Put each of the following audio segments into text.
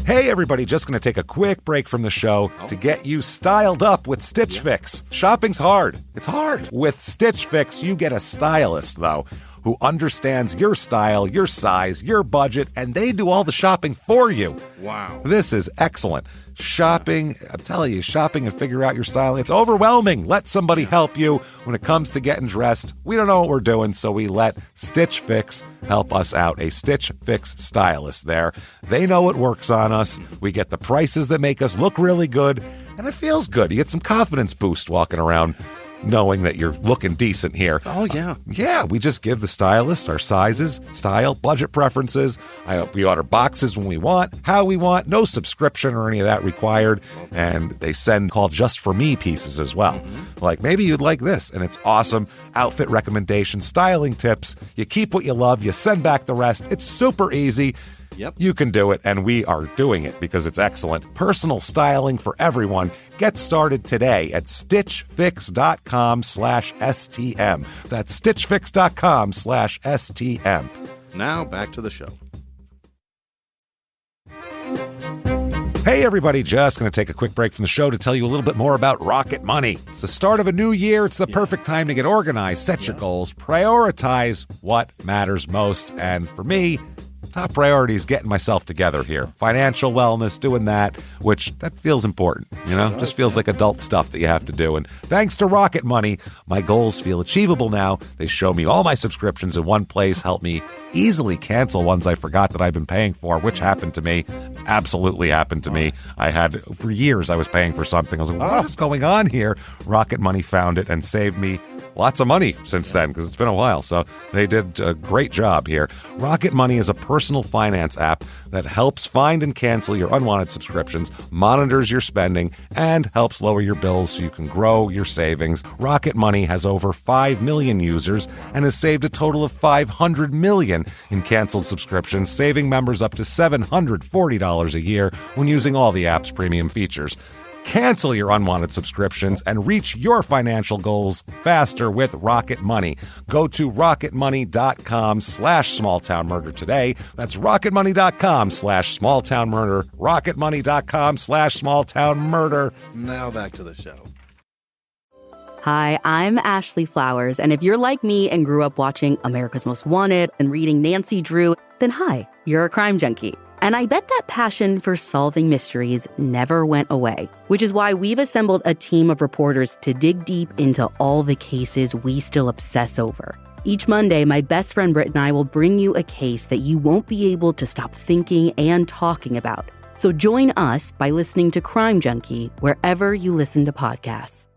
Hey everybody, just going to take a quick break from the show to get you styled up with Stitch Fix. Shopping's hard. It's hard. With Stitch Fix, you get a stylist, though, who understands your style, your size, your budget, and they do all the shopping for you. Wow. This is excellent. Shopping, I'm telling you, shopping and figure out your style, it's overwhelming. Let somebody help you when it comes to getting dressed. We don't know what we're doing, so we let Stitch Fix help us out. A Stitch Fix stylist there. They know what works on us. We get the prices that make us look really good, and it feels good. You get some confidence boost walking around knowing that you're looking decent here. Oh, yeah. Yeah, we just give the stylist our sizes, style, budget preferences. We order boxes when we want, how we want, no subscription or any of that required. And they send called Just For Me pieces as well. Like, maybe you'd like this, and it's awesome. Outfit recommendations, styling tips. You keep what you love, you send back the rest. It's super easy. Yep. You can do it, and we are doing it because it's excellent. Personal styling for everyone. Get started today at stitchfix.com/STM. That's stitchfix.com/STM. Now back to the show. Hey everybody, just going to take a quick break from the show to tell you a little bit more about Rocket Money. It's the start of a new year. It's the perfect time to get organized, set your goals, prioritize what matters most. And for me, top priority is getting myself together here. Financial wellness, doing that, which that feels important, you know? Just feels like adult stuff that you have to do. And thanks to Rocket Money, my goals feel achievable now. They show me all my subscriptions in one place, help me easily cancel ones I forgot that I've been paying for, which happened to me. Absolutely happened to me. I had, for years, I was paying for something. I was like, what is going on here? Rocket Money found it and saved me lots of money since then, because it's been a while. So they did a great job here. Rocket Money is a personal finance app that helps find and cancel your unwanted subscriptions, monitors your spending, and helps lower your bills so you can grow your savings. Rocket Money has over 5 million users and has saved a total of $500 million in canceled subscriptions, saving members up to $740 a year when using all the app's premium features. Cancel your unwanted subscriptions and reach your financial goals faster with Rocket Money. Go to rocketmoney.com/smalltownmurder today. That's rocketmoney.com/smalltownmurder. rocketmoney.com/smalltownmurder. Now back to the show. Hi, I'm Ashley Flowers, and if you're like me and grew up watching America's Most Wanted and reading Nancy Drew, then hi, you're a crime junkie. And I bet that passion for solving mysteries never went away, which is why we've assembled a team of reporters to dig deep into all the cases we still obsess over. Each Monday, my best friend Britt and I will bring you a case that you won't be able to stop thinking and talking about. So join us by listening to Crime Junkie wherever you listen to podcasts.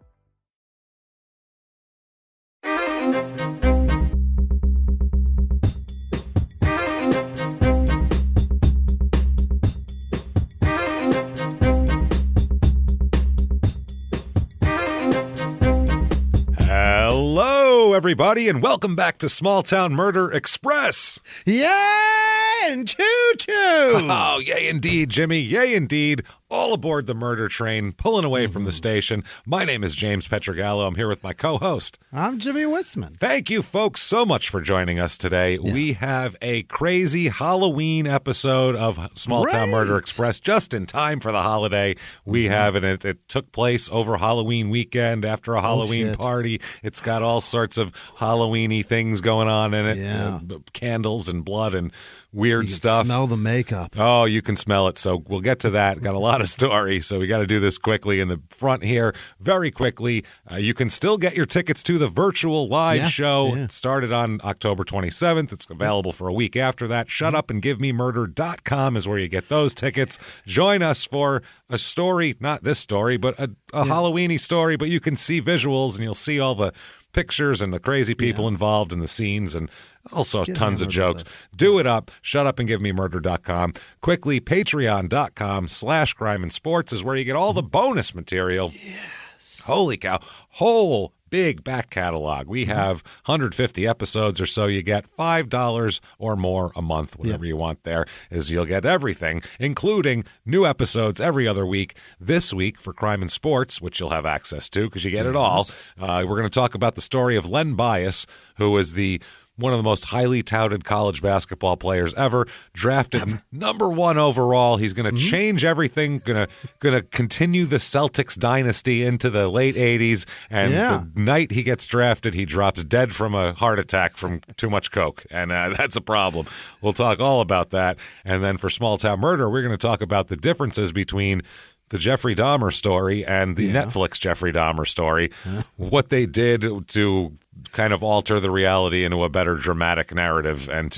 Hello, everybody, and welcome back to Small Town Murder Express. Yay and choo-choo! Oh, yay indeed, Jimmy. Yay indeed. All aboard the murder train, pulling away from the station. My name is James Petrogallo. I'm here with my co-host. I'm Jimmy Witzman. Thank you, folks, so much for joining us today. Yeah. We have a crazy Halloween episode of Small Town Murder Express just in time for the holiday. We have it. It took place over Halloween weekend after a Halloween party. It's got all sorts of Halloween-y things going on in it. Yeah. Candles and blood and weird stuff. Smell the makeup. Oh, you can smell it. So we'll get to that. Got a lot of story, so we got to do this quickly in the front here, very quickly. You can still get your tickets to the virtual live show. It started on October 27th. It's available for a week after that. Shutupandgivememurder.com is where you get those tickets. Join us for a story, not this story, but a Halloween-y story, but you can see visuals and you'll see all the pictures and the crazy people involved in the scenes and also tons of jokes. Do it up. Shutupandgivememurder.com. Quickly, patreon.com/crime and sports is where you get all the bonus material. Yes. Holy cow. Whole big back catalog. We have 150 episodes or so. You get $5 or more a month, whatever you want there, is you'll get everything, including new episodes every other week. This week for Crime and Sports, which you'll have access to because you get it all. We're going to talk about the story of Len Bias, who was the one of the most highly touted college basketball players ever, drafted number 1 overall. He's going to change everything, going to continue the Celtics dynasty into the late 80s. And the night he gets drafted, he drops dead from a heart attack from too much coke. And that's a problem. We'll talk all about that. And then for Small Town Murder, we're going to talk about the differences between the Jeffrey Dahmer story and the Netflix Jeffrey Dahmer story, what they did to kind of alter the reality into a better dramatic narrative, and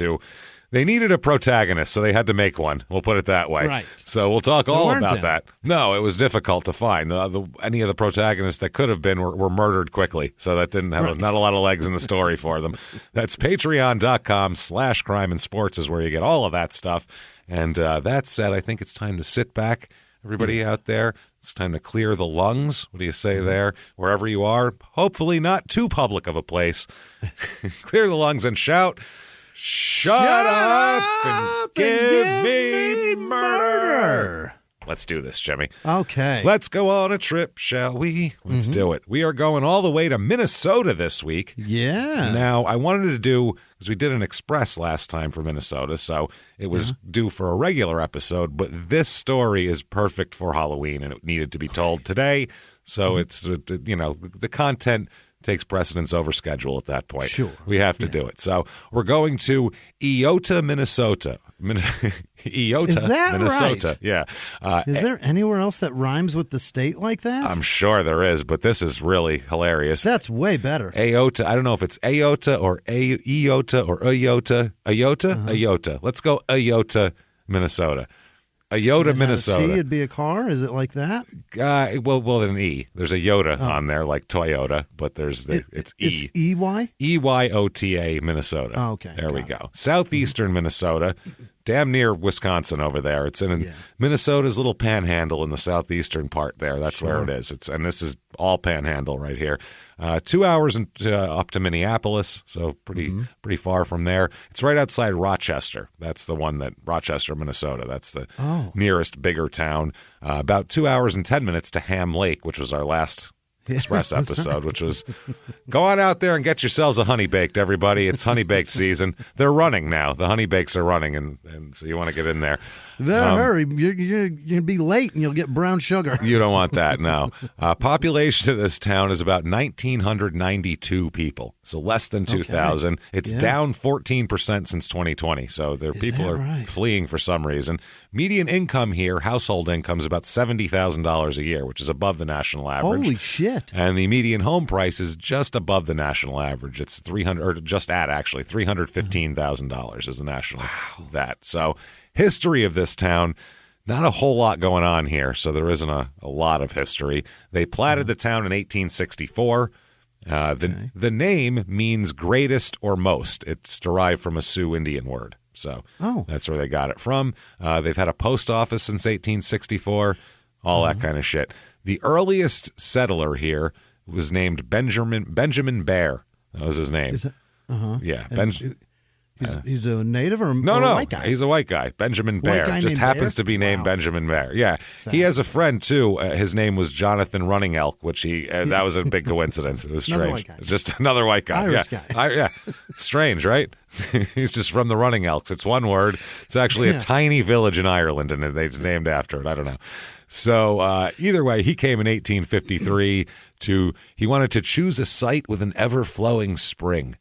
they needed a protagonist, so they had to make one. We'll put it that way. Right. So we'll talk all about any. that. No, it was difficult to find. Any of the protagonists that could have been were murdered quickly, so that didn't have not a lot of legs in the story for them. That's patreon.com/crime and sports is where you get all of that stuff. And that said, I think it's time to sit back. Everybody out there, it's time to clear the lungs. What do you say there? Wherever you are, hopefully not too public of a place. Clear the lungs and shout, Shut up and give me murder. Let's do this, Jimmy. Okay. Let's go on a trip, shall we? Let's do it. We are going all the way to Minnesota this week. Yeah. Now, I wanted to do, because we did an express last time for Minnesota, so it was due for a regular episode, but this story is perfect for Halloween, and it needed to be told today. So it's, the content takes precedence over schedule at that point. Sure. We have to do it. So we're going to Eyota, Minnesota. Eyota, Is that Minnesota. right? Yeah. Is there anywhere else that rhymes with the state like that? I'm sure there is, but this is really hilarious. That's way better. Eyota. I don't know if it's Eyota or Eyota or Eyota. Eyota? Eyota. Let's go Eyota, Minnesota. Eyota, Minnesota. T, it'd be a car? Is it like that? Well, an E. There's a Yoda on there, like Toyota, but it's E. It's EY? Eyota, Minnesota. Oh, okay. There we go. Southeastern Minnesota, damn near Wisconsin over there. It's in Minnesota's little panhandle in the southeastern part there. That's where it is. And this is all panhandle right here. 2 hours up to Minneapolis, so pretty far from there. It's right outside Rochester. That's the one Rochester, Minnesota. That's the nearest bigger town. About 2 hours and 10 minutes to Ham Lake, which was our last Express episode, which was go on out there and get yourselves a honey baked, everybody. It's honey baked season. They're running now. The honey bakes are running, and so you want to get in there. Hurry. You're going to be late and you'll get brown sugar. You don't want that, no. Population of this town is about 1,992 people, so less than 2,000. Okay. It's down 14% since 2020, so people are fleeing for some reason. Median income here, household income, is about $70,000 a year, which is above the national average. Holy shit. And the median home price is just above the national average. It's $315,000 is the national that. So history of this town, not a whole lot going on here, so there isn't a lot of history. They platted the town in 1864. The name means greatest or most. It's derived from a Sioux Indian word. So that's where they got it from. They've had a post office since 1864, all that kind of shit. The earliest settler here was named Benjamin Bear. That was his name. Yeah, He's a native or a white guy? He's a white guy. Benjamin Bear. Just happens to be named Benjamin Bear. Yeah. He has a friend, too. His name was Jonathan Running Elk, which that was a big coincidence. It was strange. Another white guy. Just another white guy. Irish guy. Strange, right? He's just from the Running Elks. It's one word. It's actually a tiny village in Ireland, and it's named after it. I don't know. So either way, he came in 1853 he wanted to choose a site with an ever-flowing spring.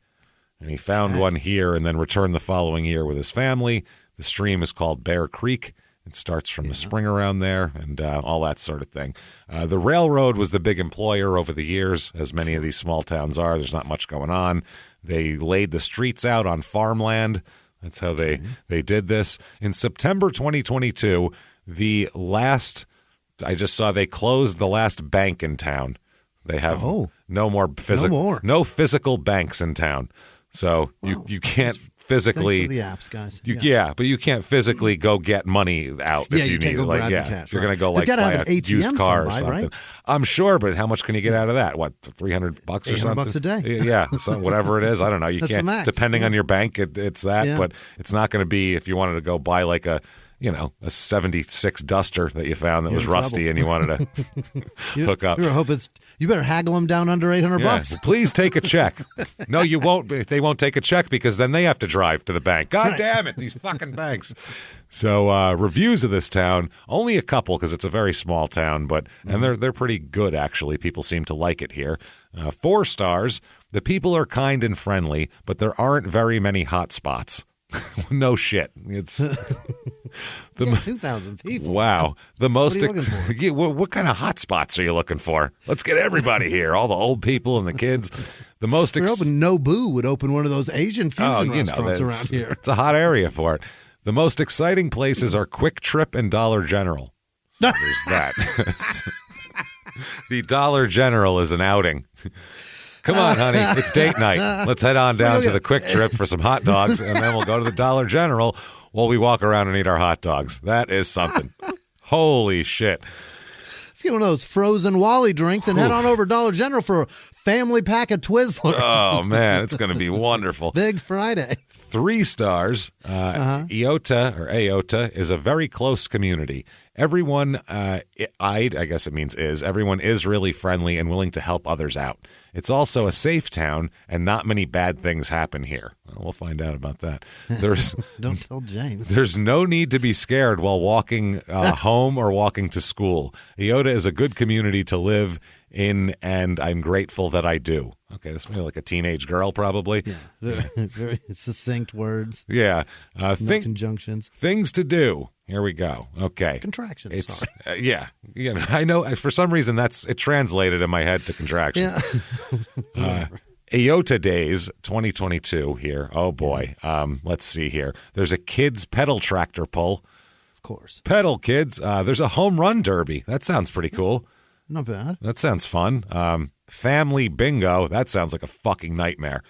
And he found one here and then returned the following year with his family. The stream is called Bear Creek. It starts from the spring around there and all that sort of thing. The railroad was the big employer over the years, as many of these small towns are. There's not much going on. They laid the streets out on farmland. That's how they did this. In September 2022, I just saw they closed the last bank in town. They have no physical banks in town. So you can't physically. Thanks for the apps, guys. But you can't physically go get money out if you need it. Cash, you're going to go buy a used car or something. Right? I'm sure, but how much can you get out of that? What, $300 or something? $800 a day. Yeah, so whatever it is. I don't know. You That's can't. the max. Depending on your bank, it's that. Yeah. But it's not going to be if you wanted to go buy like a 76 Duster that you found that was in rusty trouble. and you wanted to hook up. You better haggle them down under $800 bucks. Please take a check. No, you won't. They won't take a check because then they have to drive to the bank. God damn it, these fucking banks. So reviews of this town, only a couple because it's a very small town, and they're pretty good actually. People seem to like it here. 4 stars. The people are kind and friendly, but there aren't very many hot spots. No shit. It's 2,000 people. Wow. The most. What are you looking for? Yeah, what kind of hot spots are you looking for? Let's get everybody here, all the old people and the kids. The most. We're hoping Nobu would open one of those Asian fusion restaurants around here. It's a hot area for it. The most exciting places are Quick Trip and Dollar General. So there's that. The Dollar General is an outing. Come on, honey. It's date night. Let's head on down to the Quick Trip for some hot dogs, and then we'll go to the Dollar General while we walk around and eat our hot dogs. That is something. Holy shit. Let's get one of those frozen Wally drinks and head on over to Dollar General for a family pack of Twizzlers. Oh, man. It's going to be wonderful. Big Friday. 3 stars. Eyota is a very close community. Everyone, I guess it means everyone is really friendly and willing to help others out. It's also a safe town, and not many bad things happen here. Well, we'll find out about that. Don't tell James. There's no need to be scared while walking home or walking to school. Eyota is a good community to live in, and I'm grateful that I do. Okay, this may be like a teenage girl, probably. Yeah, very succinct words. Yeah. No conjunctions. Things to do. Here we go. Okay. Contractions. Sorry. Yeah. I know. For some reason, it translated in my head to contractions. Yeah. Eyota Days 2022 here. Oh, boy. Let's see here. There's a kids pedal tractor pull. Of course. Pedal kids. There's a home run derby. That sounds pretty cool. Not bad. That sounds fun. Family bingo. That sounds like a fucking nightmare.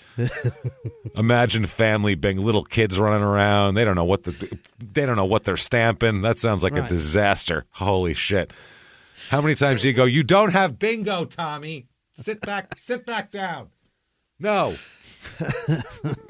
Imagine family bingo. Little kids running around. They don't know what they're stamping. That sounds like a disaster. Holy shit! How many times do you go? You don't have bingo, Tommy. Sit back down. No.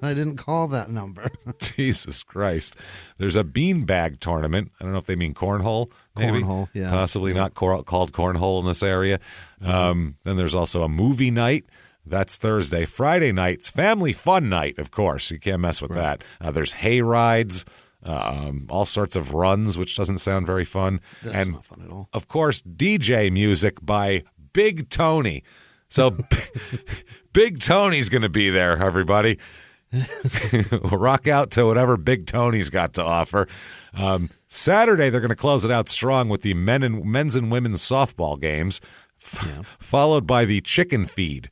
I didn't call that number. Jesus Christ. There's a beanbag tournament. I don't know if they mean cornhole. Maybe. Cornhole, yeah. Possibly not called cornhole in this area. Then there's also a movie night. That's Thursday. Friday night's family fun night, of course. You can't mess with that. There's hay rides, all sorts of runs, which doesn't sound very fun. That's not fun at all. Of course, DJ music by Big Tony. So Big Tony's going to be there, everybody. Rock out to whatever Big Tony's got to offer. Saturday, they're going to close it out strong with the men's and women's softball games, followed by the chicken feed.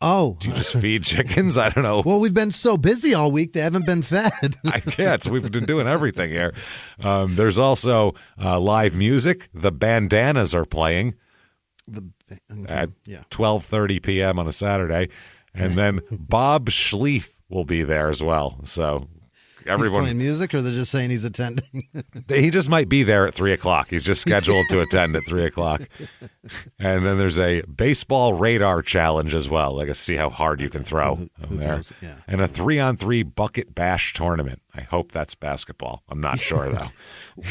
Oh. Do you just feed chickens? I don't know. Well, we've been so busy all week, they haven't been fed. We've been doing everything here. There's also live music. The Bandanas are playing at 12:30 p.m. on a Saturday. And then Bob Schlief will be there as well. So everyone He's playing music, or they're just saying he's attending? He just might be there at 3 o'clock. He's just scheduled to attend at 3 o'clock. And then there's a baseball radar challenge as well. Like, see how hard you can throw there. Yeah. And a 3-on-3 bucket bash tournament. I hope that's basketball. I'm not sure, though.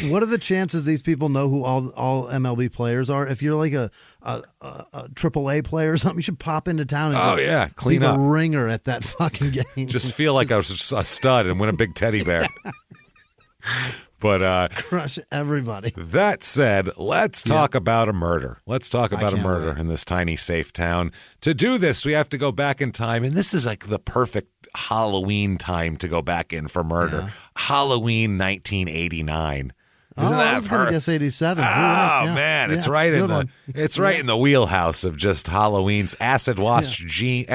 What are the chances these people know who all MLB players are? If you're like a AAA player or something, you should pop into town and clean be up. a ringer at that fucking game. Just feel like a stud and win a big teddy bear. But crush everybody. That said, let's talk about a murder. Let's talk about a murder in this tiny, safe town. To do this, we have to go back in time, and this is like the perfect Halloween time to go back in for murder. Yeah. Halloween 1989. Isn't I that was going to guess 87. Oh, Right. Yeah. man, Yeah, it's right in good the wheelhouse of just Halloween's acid wash jeans.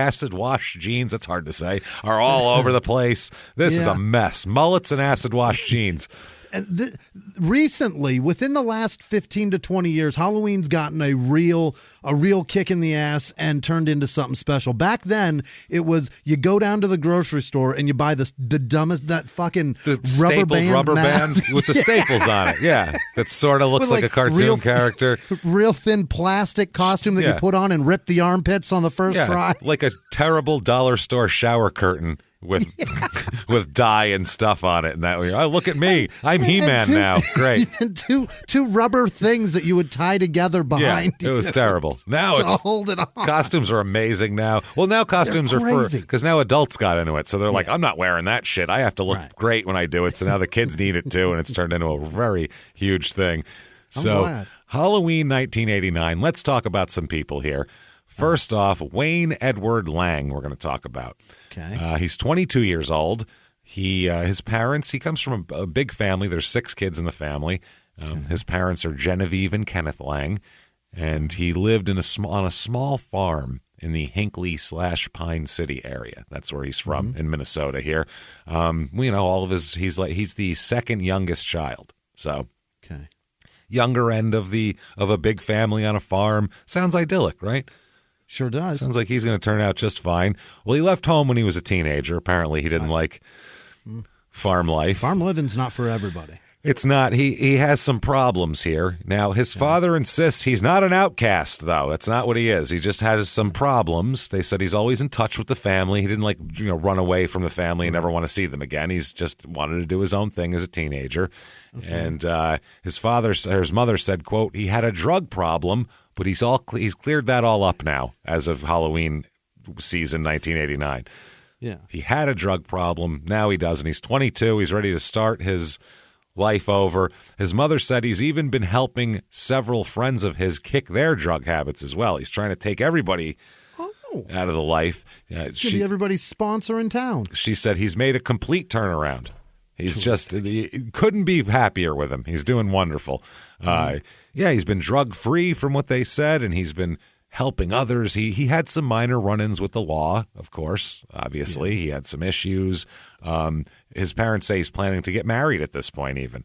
That's hard to say. Are all over the place. This is a mess. Mullets and acid wash jeans. And recently, within the last 15 to 20 years, Halloween's gotten a real kick in the ass and turned into something special. Back then, it was you go down to the grocery store and you buy the dumbest, that fucking rubber bands with the staples on it. Yeah, that sort of looks like a cartoon character. Real thin plastic costume that you put on and rip the armpits on the first try. Like a terrible dollar store shower curtain with with dye and stuff on it, and that way, oh, look at me, I'm He-Man now. Great. And two rubber things that you would tie together behind. Yeah, it was terrible. Now to it's hold it on. Costumes are amazing now. Well, now costumes are for because now adults got into it, so they're like, I'm not wearing that shit. I have to look great when I do it. So now the kids need it too, and it's turned into a very huge thing. So glad. Halloween 1989. Let's talk about some people here. First off, Wayne Edward Lang, we're going to talk about. Okay. He's 22 years old. His parents, he comes from a big family. There's 6 kids in the family. His parents are Genevieve and Kenneth Lang, and he lived on a small farm in the Hinckley/Pine City area. That's where he's from in Minnesota here. All of he's the second youngest child. So Okay. younger end of a big family on a farm. Sounds idyllic, right? Sure does. Sounds like he's going to turn out just fine. Well, he left home when he was a teenager. Apparently, he didn't like farm life. Farm living's not for everybody. It's not. He has some problems here. Now, his father insists he's not an outcast, though. That's not what he is. He just has some problems. They said he's always in touch with the family. He didn't run away from the family and never want to see them again. He's just wanted to do his own thing as a teenager. Okay. And his mother said, quote, he had a drug problem, but he's cleared that all up now as of Halloween season 1989. Yeah. He had a drug problem. Now he doesn't. He's 22. He's ready to start his life over. His mother said he's even been helping several friends of his kick their drug habits as well. He's trying to take everybody out of the life. Should be everybody's sponsor in town. She said he's made a complete turnaround. He's he couldn't be happier with him. He's doing wonderful. He's been drug-free from what they said, and he's been helping others. He had some minor run-ins with the law, of course, obviously. Yeah. He had some issues. His parents say he's planning to get married at this point even.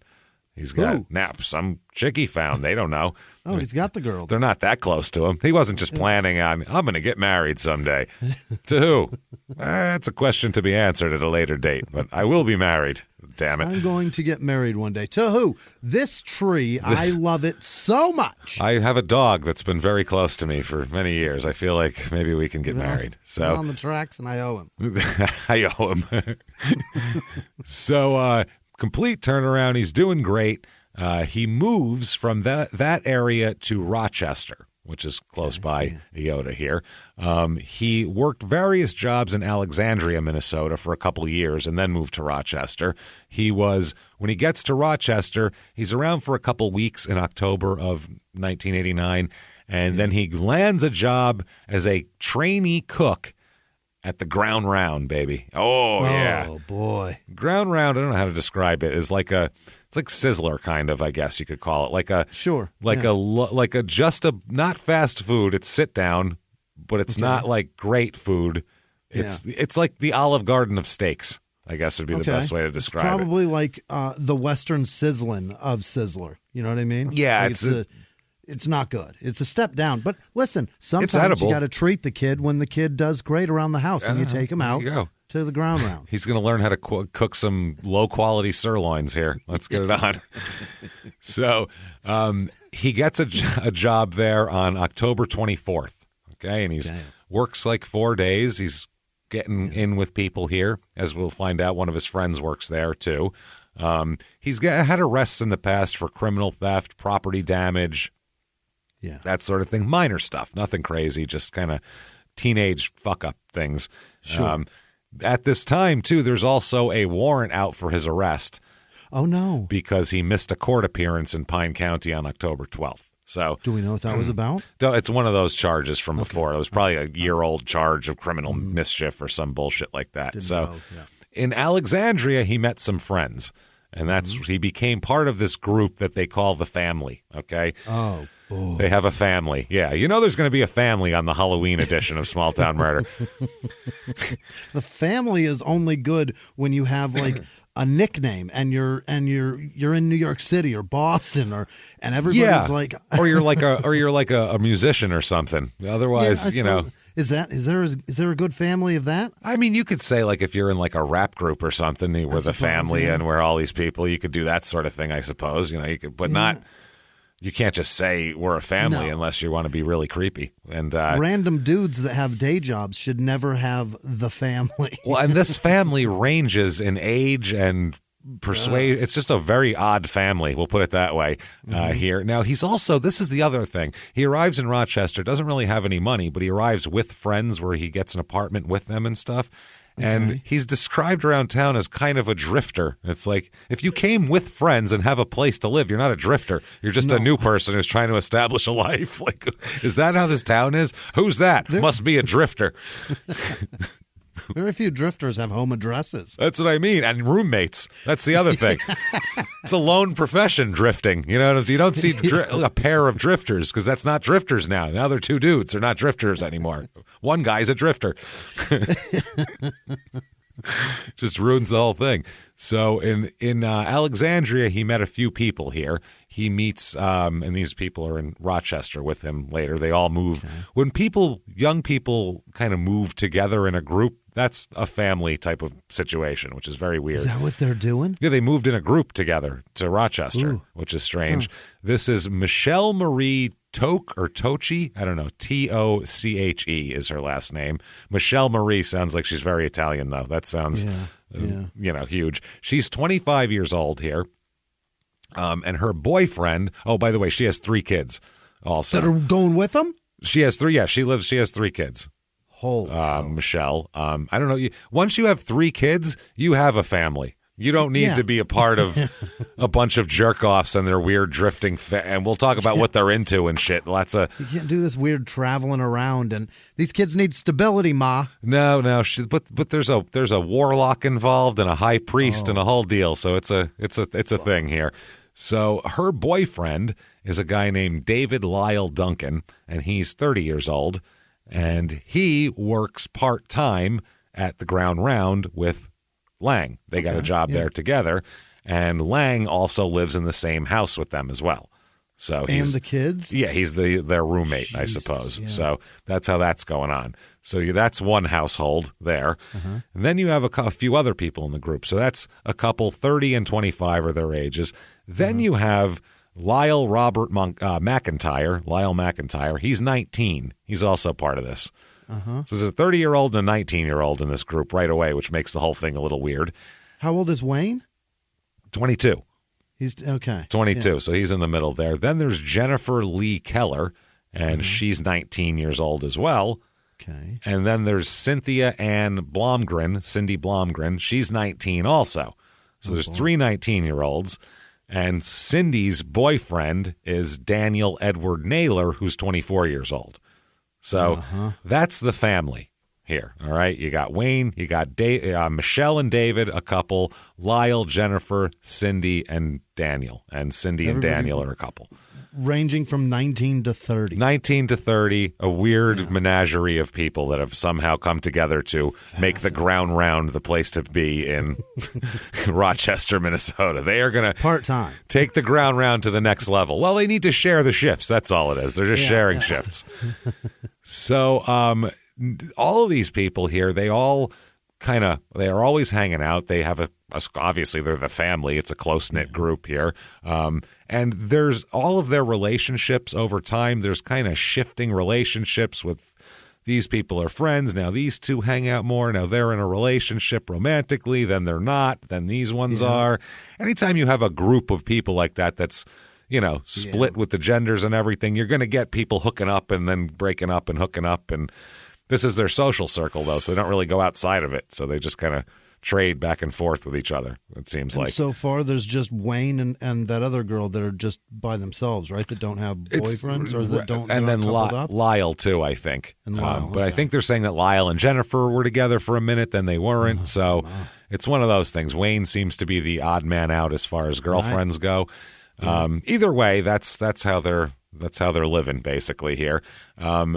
He's got some chick he found. They don't know. Oh, he's got the girl. They're not that close to him. He wasn't just planning on, I'm going to get married someday. To who? That's a question to be answered at a later date, but I will be married. Damn it. I'm going to get married one day. To who? This tree. I love it so much. I have a dog that's been very close to me for many years. I feel like maybe we can get married. So on the tracks, and I owe him. I owe him. So complete turnaround. He's doing great. He moves from that area to Rochester, which is close by Eyota here. He worked various jobs in Alexandria, Minnesota for a couple of years and then moved to Rochester. When he gets to Rochester, he's around for a couple of weeks in October of 1989, and then he lands a job as a trainee cook at the Ground Round, baby. Oh, yeah. Oh, boy. Ground Round, I don't know how to describe it, is it's like Sizzler kind of, I guess you could call it. Like a not fast food. It's sit down, but it's not like great food. It's like the Olive Garden of steaks, I guess would be the best way to describe it. Probably like the Western sizzling of Sizzler. You know what I mean? Yeah. Like it's not good. It's a step down. But listen, sometimes you got to treat the kid when the kid does great around the house, and you take him out to the Ground Round. He's going to learn how to cook some low-quality sirloins here. Let's get it on. So he gets a job there on October 24th, okay? And he works like 4 days. He's getting in with people here. As we'll find out, one of his friends works there, too. He's had arrests in the past for criminal theft, property damage, that sort of thing. Minor stuff, nothing crazy, just kind of teenage fuck-up things. Sure. At this time, too, there's also a warrant out for his arrest. Oh, no. Because he missed a court appearance in Pine County on October 12th. So, do we know what that was about? It's one of those charges from before. It was probably a year-old charge of criminal mischief or some bullshit like that. In Alexandria, he met some friends, and he became part of this group that they call the Family, okay? Oh, boy. They have a family. Yeah, there's going to be a family on the Halloween edition of Small Town Murder. The Family is only good when you have like a nickname and you're in New York City or Boston and everybody's like or you're like a musician or something. Otherwise, Is there a good family of that? I mean, you could say like if you're in like a rap group or something, we're the family and we're all these people. You could do that sort of thing, I suppose. You could, but not you can't just say we're a family No. unless you want to be really creepy. And Random dudes that have day jobs should never have the family. well, and this family ranges in age and persuade. It's just a very odd family. We'll put it that way here. Now, he's also, this is the other thing. He arrives in Rochester, doesn't really have any money, but he arrives with friends where he gets an apartment with them and stuff. And he's described around town as kind of a drifter. It's like, if you came with friends and have a place to live, you're not a drifter. You're just a new person who's trying to establish a life. Like, is that how this town is? Who's that? Must be a drifter. Very few drifters have home addresses. That's what I mean. And roommates. That's the other thing. It's a lone profession, drifting. You know, you don't see a pair of drifters because that's not drifters now. Now they're two dudes. They're not drifters anymore. One guy's a drifter. Just ruins the whole thing. So in Alexandria, he met a few people here. He meets, and these people are in Rochester with him later. They all move. Okay. When young people kind of move together in a group, that's a family type of situation, which is very weird. Is that what they're doing? Yeah, they moved in a group together to Rochester, which is strange. This is Michelle Marie Toche or Tochi. I don't know. Toche is her last name. Michelle Marie sounds like she's very Italian, though. That sounds, huge. She's 25 years old here. And her boyfriend, oh, by the way, she has 3 kids also. That are going with them? She has 3, yeah, she has 3 kids. Michelle. I don't know. Once you have 3 kids, you have a family. You don't need to be a part of a bunch of jerk-offs and their weird drifting. And we'll talk about what they're into and shit. You can't do this weird traveling around. And these kids need stability, Ma. No. But there's a warlock involved and a high priest and a whole deal. So it's a thing here. So her boyfriend is a guy named David Lyle Duncan, and he's 30 years old. And he works part-time at the Ground Round with Lang. They got a job there together, and Lang also lives in the same house with them as well. So the kids? Yeah, he's their roommate, Jesus, I suppose. Yeah. So that's how that's going on. So that's one household there. And then you have a few other people in the group. So that's a couple, 30 and 25 are their ages. Then you have Lyle Robert McIntyre. Lyle McIntyre. He's 19. He's also part of this. So there's a 30-year-old and a 19-year-old in this group right away, which makes the whole thing a little weird. How old is Wayne? 22. He's okay. 22, so he's in the middle there. Then there's Jennifer Lee Keller, and she's 19 years old as well. Okay. And then there's Cynthia Ann Blomgren, Cindy Blomgren. She's 19 also. So there's 3 19-year-olds. And Cindy's boyfriend is Daniel Edward Naylor, who's 24 years old. So that's the family here, all right? You got Wayne, you got Michelle and David, a couple, Lyle, Jennifer, Cindy, and Daniel. And Cindy and Daniel are a couple. Ranging from 19 to 30. 19 to 30, a weird menagerie of people that have somehow come together to make the Ground Round the place to be in Rochester, Minnesota. They are going to part-time take the Ground Round to the next level. Well, they need to share the shifts. That's all it is. They're just sharing shifts. So all of these people here, they are always hanging out. They have obviously they're the family. It's a close-knit group here. And there's all of their relationships over time. There's kind of shifting relationships with these people are friends. Now these two hang out more. Now they're in a relationship romantically. Then they're not. Then these ones are. Anytime you have a group of people like that, that's, split with the genders and everything, you're going to get people hooking up and then breaking up and hooking up. And this is their social circle, though, so they don't really go outside of it. So they just kind of trade back and forth with each other, it seems like. So far, there's just Wayne and that other girl that are just by themselves, right? That don't have boyfriends or that don't. And then Lyle, too, I think. And Lyle, but I think they're saying that Lyle and Jennifer were together for a minute, then they weren't. So it's one of those things. Wayne seems to be the odd man out as far as girlfriends go. Either way, that's how they're living basically here. All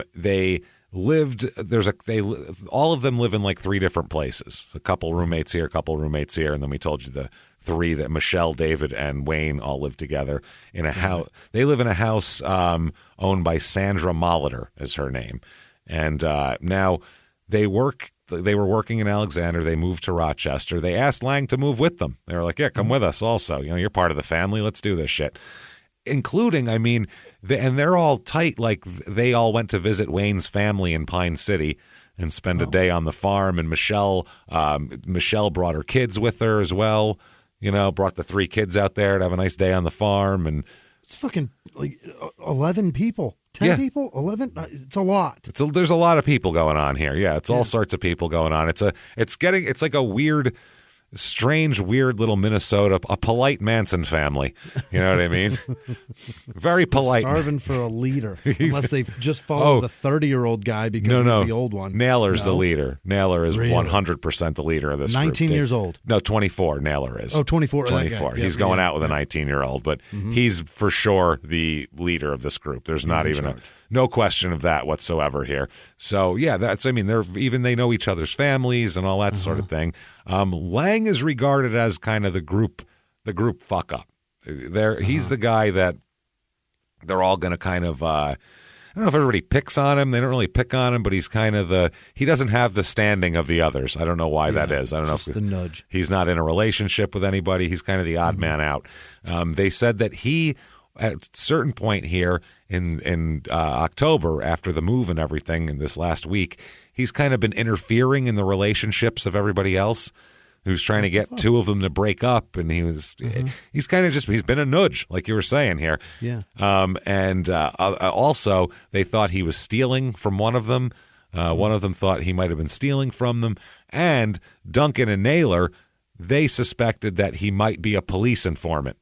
of them live in like 3 different places. A couple roommates here, and then we told you the 3 that Michelle, David, and Wayne all live together in a house. They live in a house owned by Sandra Molitor is her name, and now they work. They were working in Alexander. They moved to Rochester. They asked Lang to move with them. They were like, "Yeah, come with us. Also, you're part of the family. Let's do this shit." including, I mean, and they're all tight. Like they all went to visit Wayne's family in Pine City and spend a day on the farm. And Michelle brought her kids with her as well. You know, brought the 3 kids out there to have a nice day on the farm. And it's fucking like 11 people. 10 people? 11? It's a lot. There's a lot of people going on here. Yeah, it's all sorts of people going on. It's like a weird, strange, weird little Minnesota, a polite Manson family. You know what I mean? Very polite. Starving for a leader. Unless they just follow the 30-year-old guy because he's the old one. Naylor's the leader. Naylor is 100% the leader of this 19 group. years old. No, 24 Naylor is. Oh, 24. 24. He's going out with a 19-year-old, but he's for sure the leader of this group. There's not even no question of that whatsoever here. So, yeah, they know each other's families and all that sort of thing. Lang is regarded as kind of the group fuck up. He's the guy that they're all going to kind of I don't know if everybody picks on him. They don't really pick on him, but he's kind of he doesn't have the standing of the others. I don't know why that is. I don't know if the nudge. He's not in a relationship with anybody. He's kind of the odd man out. They said that he, at a certain point here in October, after the move and everything in this last week, he's kind of been interfering in the relationships of everybody else. He was trying to get 2 of them to break up, and he's kind of he's been a nudge, like you were saying here. Yeah. And also, they thought he was stealing from one of them. One of them thought he might have been stealing from them. And Duncan and Naylor, they suspected that he might be a police informant.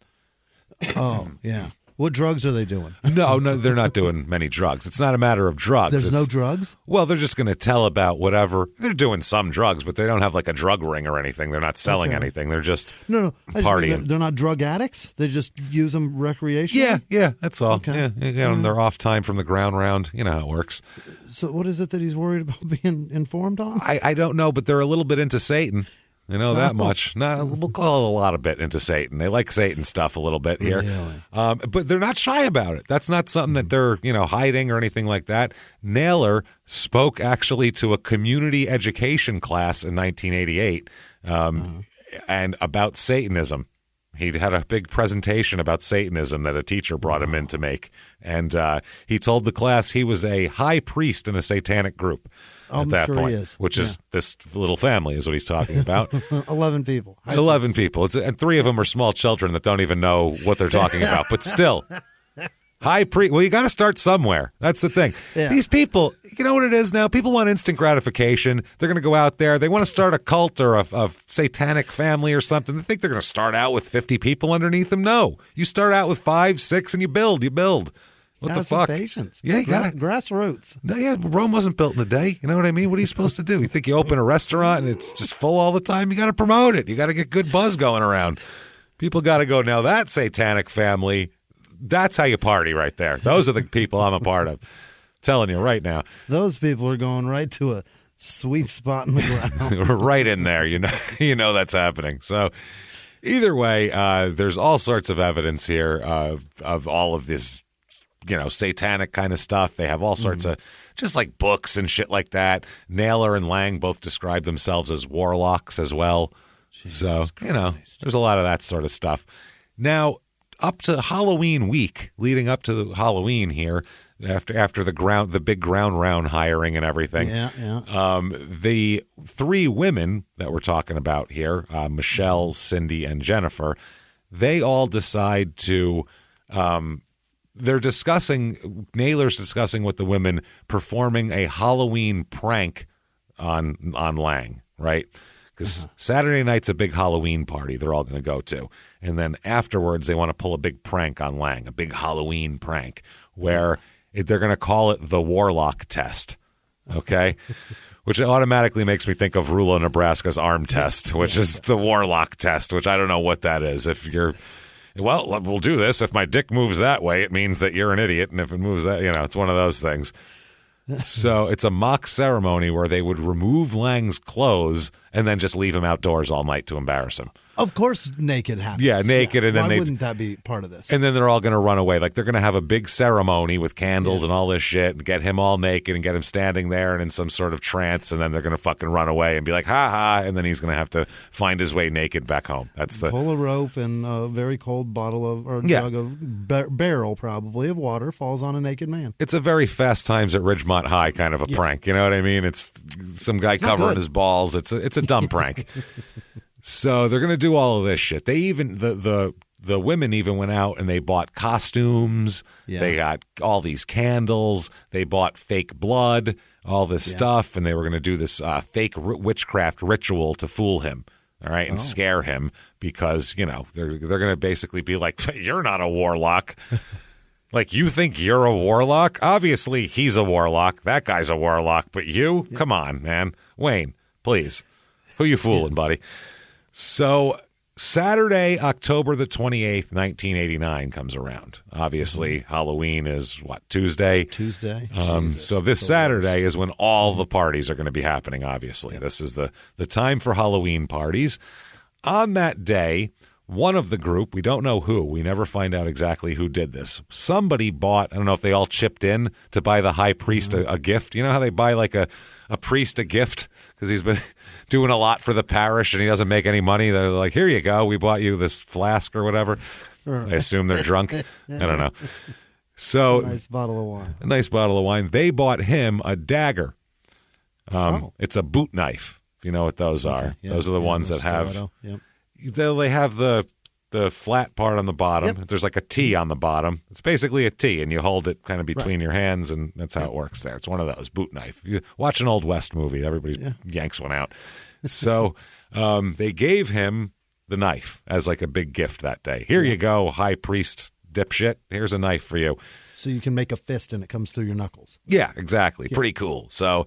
Oh, yeah. What drugs are they doing? No, they're not doing many drugs. It's not a matter of drugs. There's no drugs? Well, they're just going to tell about whatever. They're doing some drugs, but they don't have like a drug ring or anything. They're not selling anything. They're just partying. They're not drug addicts? They just use them recreationally? Yeah, that's all. Okay. Yeah, they're off time from the ground round. You know how it works. So what is it that he's worried about being informed on? I don't know, but they're a little bit into Satan. You know that much. We'll call it a lot of bit into Satan. They like Satan stuff a little bit here. Really? But they're not shy about it. That's not something that they're, hiding or anything like that. Naylor spoke actually to a community education class in 1988 and about Satanism. He had a big presentation about Satanism that a teacher brought him in to make. And he told the class he was a high priest in a satanic group. At that sure point, he is. Which is this little family is what he's talking about. 11 people. 11 people. And 3 of them are small children that don't even know what they're talking about. But still, high priest. Well, you got to start somewhere. That's the thing. Yeah. These people, you know what it is now? People want instant gratification. They're going to go out there. They want to start a cult or a satanic family or something. They think they're going to start out with 50 people underneath them. No. You start out with 5, 6, and you build. What the fuck? Patience. Yeah, you got grassroots. No, yeah, Rome wasn't built in a day. You know what I mean? What are you supposed to do? You think you open a restaurant and it's just full all the time? You got to promote it. You got to get good buzz going around. People got to go, now that satanic family, that's how you party right there. Those are the people I'm a part of. Telling you right now. Those people are going right to a sweet spot in the ground. Right in there. You know that's happening. So either way, there's all sorts of evidence here of all of this, satanic kind of stuff. They have all sorts of just like books and shit like that. Naylor and Lang both describe themselves as warlocks as well. Jesus Christ. There's a lot of that sort of stuff. Now, up to Halloween week, leading up to Halloween here, after the big ground round hiring and everything. The 3 women that we're talking about here, Michelle, Cindy, and Jennifer, they all decide to Naylor's discussing with the women performing a Halloween prank on Lang, right? Because Saturday night's a big Halloween party they're all going to go to. And then afterwards, they want to pull a big prank on Lang, a big Halloween prank, where they're going to call it the Warlock test, okay? Which automatically makes me think of Rulo, Nebraska's arm test, which is the Warlock test, which I don't know what that is. Well, we'll do this. If my dick moves that way, it means that you're an idiot. And if it moves that, it's one of those things. So it's a mock ceremony where they would remove Lang's clothes and then just leave him outdoors all night to embarrass him. Of course, naked happens. Yeah, naked, and then why wouldn't that be part of this? And then they're all going to run away. Like, they're going to have a big ceremony with candles and all this shit and get him all naked and get him standing there and in some sort of trance, and then they're going to fucking run away and be like, ha ha, and then he's going to have to find his way naked back home. That's the pull a rope and a very cold bottle of or jug of barrel probably of water falls on a naked man. It's a very Fast Times at Ridgemont High kind of a prank. You know what I mean? It's some guy covering his balls. It's a dumb prank. So they're going to do all of this shit. They even the women even went out and they bought costumes. Yeah. They got all these candles. They bought fake blood, all this stuff, and they were going to do this fake witchcraft ritual to fool him. All right, and scare him because, you know, they're going to basically be like, you're not a warlock. Like, you think you're a warlock? Obviously, he's a warlock. That guy's a warlock. But you? Yeah. Come on, man. Wayne, please. Who you fooling, buddy? So Saturday, October the 28th, 1989 comes around. Obviously, Halloween is, what, Tuesday? Tuesday. So this Saturday is when all the parties are going to be happening, obviously. This is the time for Halloween parties. On that day, one of the group, we don't know who, we never find out exactly who did this. Somebody bought, I don't know if they all chipped in to buy the high priest a gift. You know how they buy like a priest a gift because he's been doing a lot for the parish and he doesn't make any money? They're like, here you go, we bought you this flask or whatever. I assume they're drunk. I don't know. So a nice bottle of wine. A nice bottle of wine. They bought him a dagger. It's a boot knife, if you know what those are. Yeah, those are the ones that have... They have the flat part on the bottom. Yep. There's like a T on the bottom. It's basically a T, and you hold it kind of between your hands, and that's how it works there. It's one of those, boot knife. You watch an Old West movie, everybody yanks one out. So they gave him the knife as like a big gift that day. Here you go, high priest dipshit. Here's a knife for you. So you can make a fist and it comes through your knuckles. Yeah, exactly. Yeah. Pretty cool. So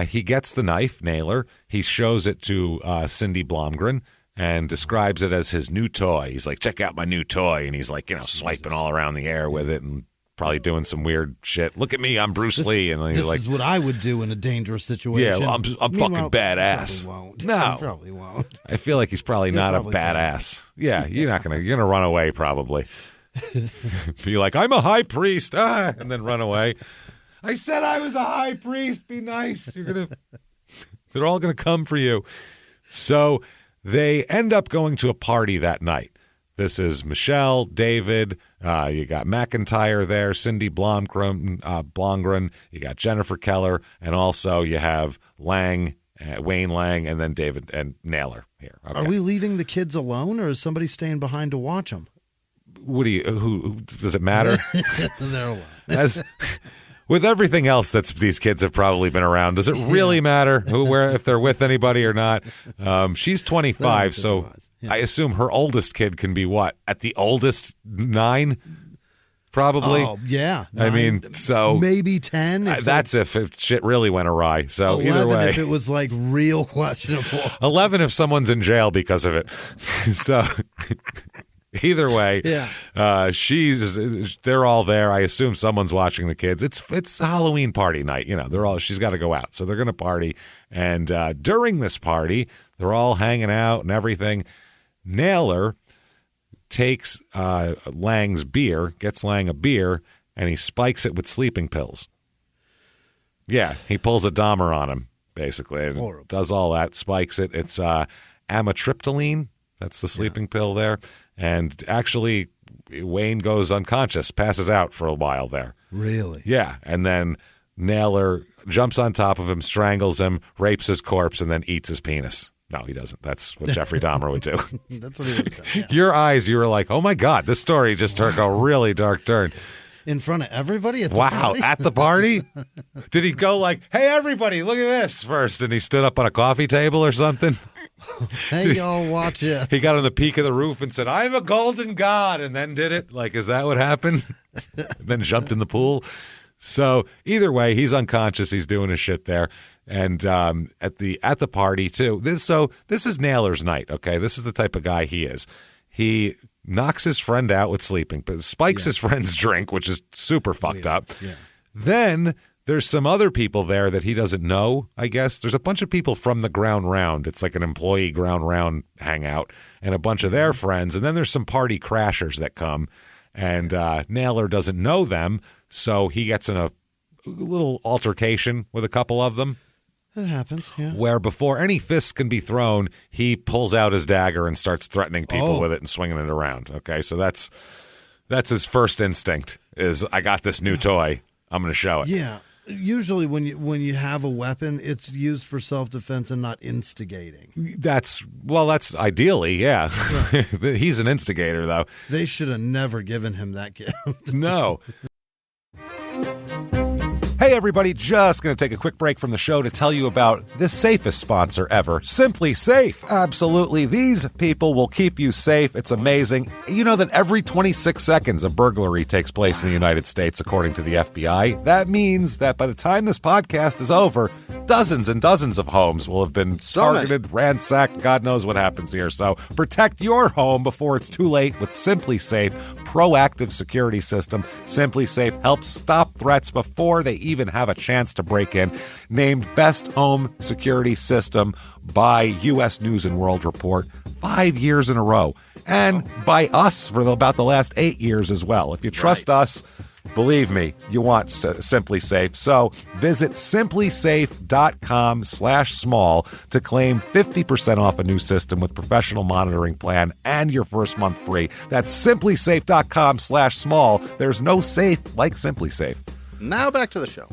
he gets the knife, Naylor. He shows it to Cindy Blomgren and describes it as his new toy. He's like, check out my new toy. And he's like, you know, swiping all around the air with it and probably doing some weird shit. Look at me, I'm Bruce Lee. And he's like, this is what I would do in a dangerous situation. Yeah, well, I'm fucking badass. Won't. No. Probably won't. I feel like he's probably not a badass. Yeah, you're gonna run away probably. Be like, I'm a high priest, and then run away. I said I was a high priest. Be nice. They're all gonna come for you. So they end up going to a party that night. This is Michelle, David, you got McIntyre there, Cindy Blomgren, you got Jennifer Keller, and also you have Lang, Wayne Lang, and then David and Naylor here. Okay. Are we leaving the kids alone, or is somebody staying behind to watch them? Who does it matter? They're alone. With everything else these kids have probably been around, does it really matter if they're with anybody or not? She's 25, so I assume her oldest kid can be what? At the oldest, 9? Probably. Oh, yeah. 9, I mean, so maybe 10. That's if shit really went awry. So 11 either way, if it was like real questionable. 11 if someone's in jail because of it. So either way, they're all there. I assume someone's watching the kids. It's Halloween party night. You know, she's got to go out, so they're going to party. And during this party, they're all hanging out and everything. Naylor takes Lang's beer, gets Lang a beer, and he spikes it with sleeping pills. Yeah, he pulls a Dahmer on him, basically. And does all that, spikes it. It's amitriptyline. That's the sleeping pill there. And actually, Wayne goes unconscious, passes out for a while there. Really? Yeah. And then Naylor jumps on top of him, strangles him, rapes his corpse, and then eats his penis. No, he doesn't. That's what Jeffrey Dahmer would do. That's what he would do. Yeah. Your eyes, you were like, oh my God, this story just took a really dark turn. In front of everybody at the party? At the party? Did he go like, hey, everybody, look at this first? And he stood up on a coffee table or something? Hey, y'all, watch this. He got on the peak of the roof and said, I'm a golden god, and then did it? Like, is that what happened? Then jumped in the pool? So either way, he's unconscious. He's doing his shit there. And at the party, too. This is Naylor's night, okay? This is the type of guy he is. He knocks his friend out with sleeping, but spikes his friend's drink, which is super fucked up. Yeah. Then There's some other people there that he doesn't know, I guess. There's a bunch of people from the Ground Round. It's like an employee Ground Round hangout, and a bunch of their friends. And then there's some party crashers that come, and Naylor doesn't know them, so he gets in a little altercation with a couple of them. It happens, yeah. Where before any fists can be thrown, he pulls out his dagger and starts threatening people with it and swinging it around. Okay, so that's his first instinct is, I got this new toy. I'm going to show it. Yeah. Usually when you have a weapon, it's used for self-defense and not instigating. That's ideally, yeah. Right. He's an instigator, though. They should have never given him that gift. No. Hey, everybody, just going to take a quick break from the show to tell you about the safest sponsor ever, Simply Safe. Absolutely. These people will keep you safe. It's amazing. You know that every 26 seconds a burglary takes place in the United States, according to the FBI. That means that by the time this podcast is over, dozens and dozens of homes will have been targeted, ransacked. God knows what happens here. So protect your home before it's too late with Simply Safe proactive security system. Simply Safe helps stop threats before they even have a chance to break in. Named Best Home Security System by U.S. News and World Report 5 years in a row. And by us for about the last 8 years as well. If you trust us, believe me, you want Simply Safe. So visit simplysafe.com/small to claim 50% off a new system with professional monitoring plan and your first month free. That's simplysafe.com/small. There's no safe like Simply Safe. Now back to the show.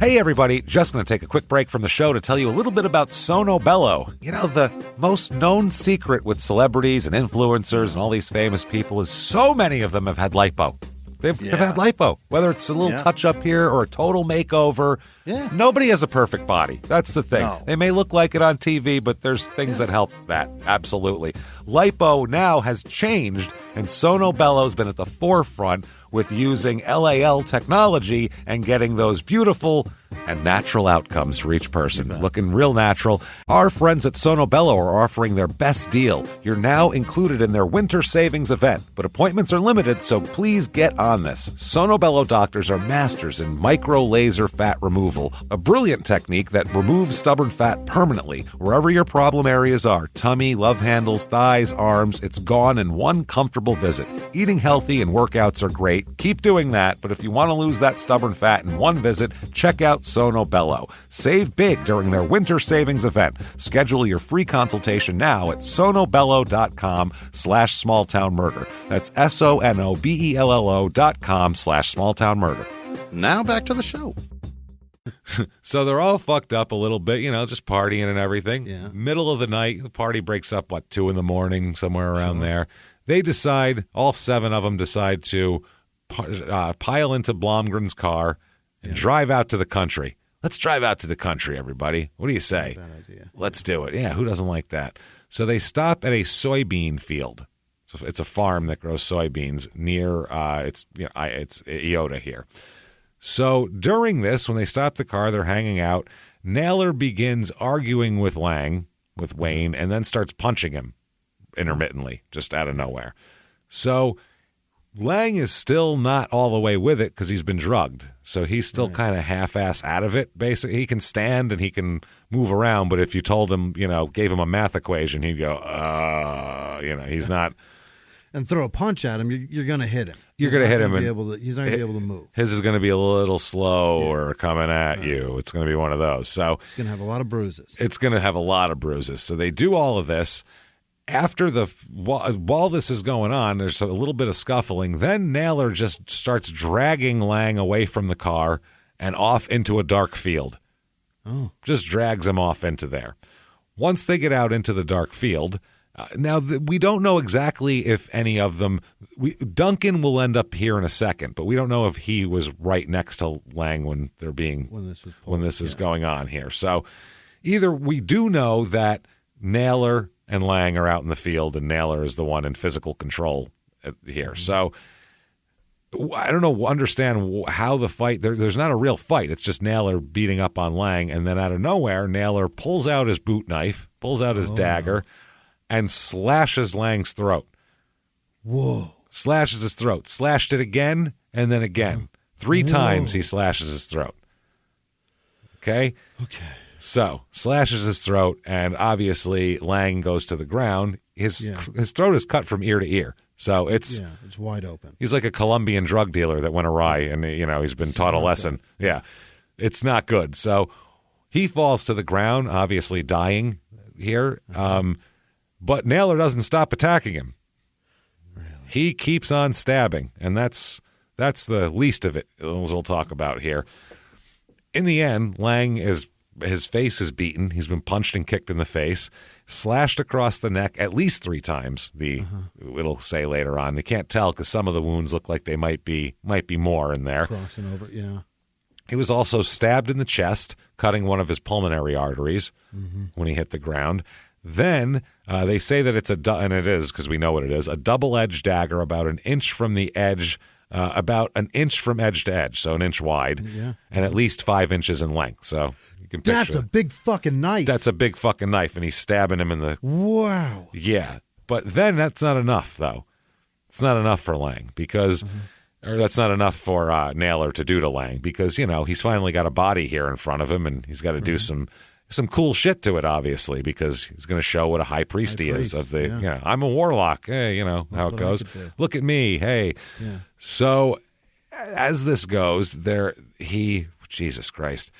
Hey, everybody, just going to take a quick break from the show to tell you a little bit about Sono Bello. You know, the most known secret with celebrities and influencers and all these famous people is so many of them have had lipo. They've had lipo, whether it's a little touch-up here or a total makeover. Yeah. Nobody has a perfect body. That's the thing. No. They may look like it on TV, but there's things that help that. Absolutely. Lipo now has changed, and Sono Bello's been at the forefront with using LAL technology and getting those beautiful and natural outcomes for each person. Looking real natural. Our friends at Sono Bello are offering their best deal. You're now included in their winter savings event, but appointments are limited, so please get on this. Sono Bello doctors are masters in micro laser fat removal, a brilliant technique that removes stubborn fat permanently wherever your problem areas are. Tummy, love handles, thighs, arms, it's gone in one comfortable visit. Eating healthy and workouts are great. Keep doing that, but if you want to lose that stubborn fat in one visit, check out Sono Bello. Save big during their winter savings event. Schedule your free consultation now at sonobello.com/smalltownmurder. That's sonobello.com/smalltownmurder. Now back to the show. So they're all fucked up a little bit, just partying and everything. Yeah. Middle of the night, the party breaks up, 2 a.m, somewhere around there. They decide, all 7 of them decide to pile into Blomgren's car and drive out to the country. Let's drive out to the country, everybody. What do you say? Not a bad idea. Let's do it. Yeah, who doesn't like that? So they stop at a soybean field. So it's a farm that grows soybeans near it's Eyota here. So during this, when they stop the car, they're hanging out. Naylor begins arguing with Wayne, and then starts punching him intermittently, just out of nowhere. So Lang is still not all the way with it because he's been drugged. So he's still kind of half-ass out of it, basically. He can stand and he can move around, but if you told him, gave him a math equation, he'd go, he's not. And throw a punch at him, you're going to hit him. You're going to hit him. He's not going to be able to move. His is going to be a little slower coming at you. It's going to be one of those. So he's going to have a lot of bruises. It's going to have a lot of bruises. So they do all of this. After while this is going on, there's a little bit of scuffling. Then Naylor just starts dragging Lang away from the car and off into a dark field. Oh. Just drags him off into there. Once they get out into the dark field, we don't know exactly if any of them. Duncan will end up here in a second, but we don't know if he was right next to Lang when this is going on here. So either we do know that Naylor and Lang are out in the field, and Naylor is the one in physical control here. So I don't understand how the fight. There's not a real fight. It's just Naylor beating up on Lang, and then out of nowhere, Naylor pulls out his boot knife, pulls out his dagger, and slashes Lang's throat. Whoa. Slashes his throat. Slashed it again, and then again. 3 times he slashes his throat. Okay? Okay. So, slashes his throat, and obviously Lang goes to the ground. His throat is cut from ear to ear. So it's wide open. He's like a Colombian drug dealer that went awry, and he's been taught a lesson. Yeah. It's not good. So he falls to the ground, obviously dying here. But Naylor doesn't stop attacking him. Really? He keeps on stabbing, and that's the least of it, as we'll talk about here. In the end, his face is beaten. He's been punched and kicked in the face, slashed across the neck at least 3 times. It'll say later on. You can't tell because some of the wounds look like they might be more in there. Crossing over, yeah. He was also stabbed in the chest, cutting one of his pulmonary arteries when he hit the ground. Then they say that it's and it is because we know what it is, a double-edged dagger about an inch from the edge, about an inch from edge to edge, so an inch wide, and at least 5 inches in length. So you can picture that's a big fucking knife. That's a big fucking knife, and he's stabbing him in the... Wow. Yeah, but then that's not enough, though. It's not enough for Lang because... Or that's not enough for Naylor to do to Lang because, he's finally got a body here in front of him and he's got to do some cool shit to it, obviously, because he's going to show what a high priest he is of the, I'm a warlock. Hey, how it goes. Look at me. Hey. Yeah. So as this goes, Jesus Christ.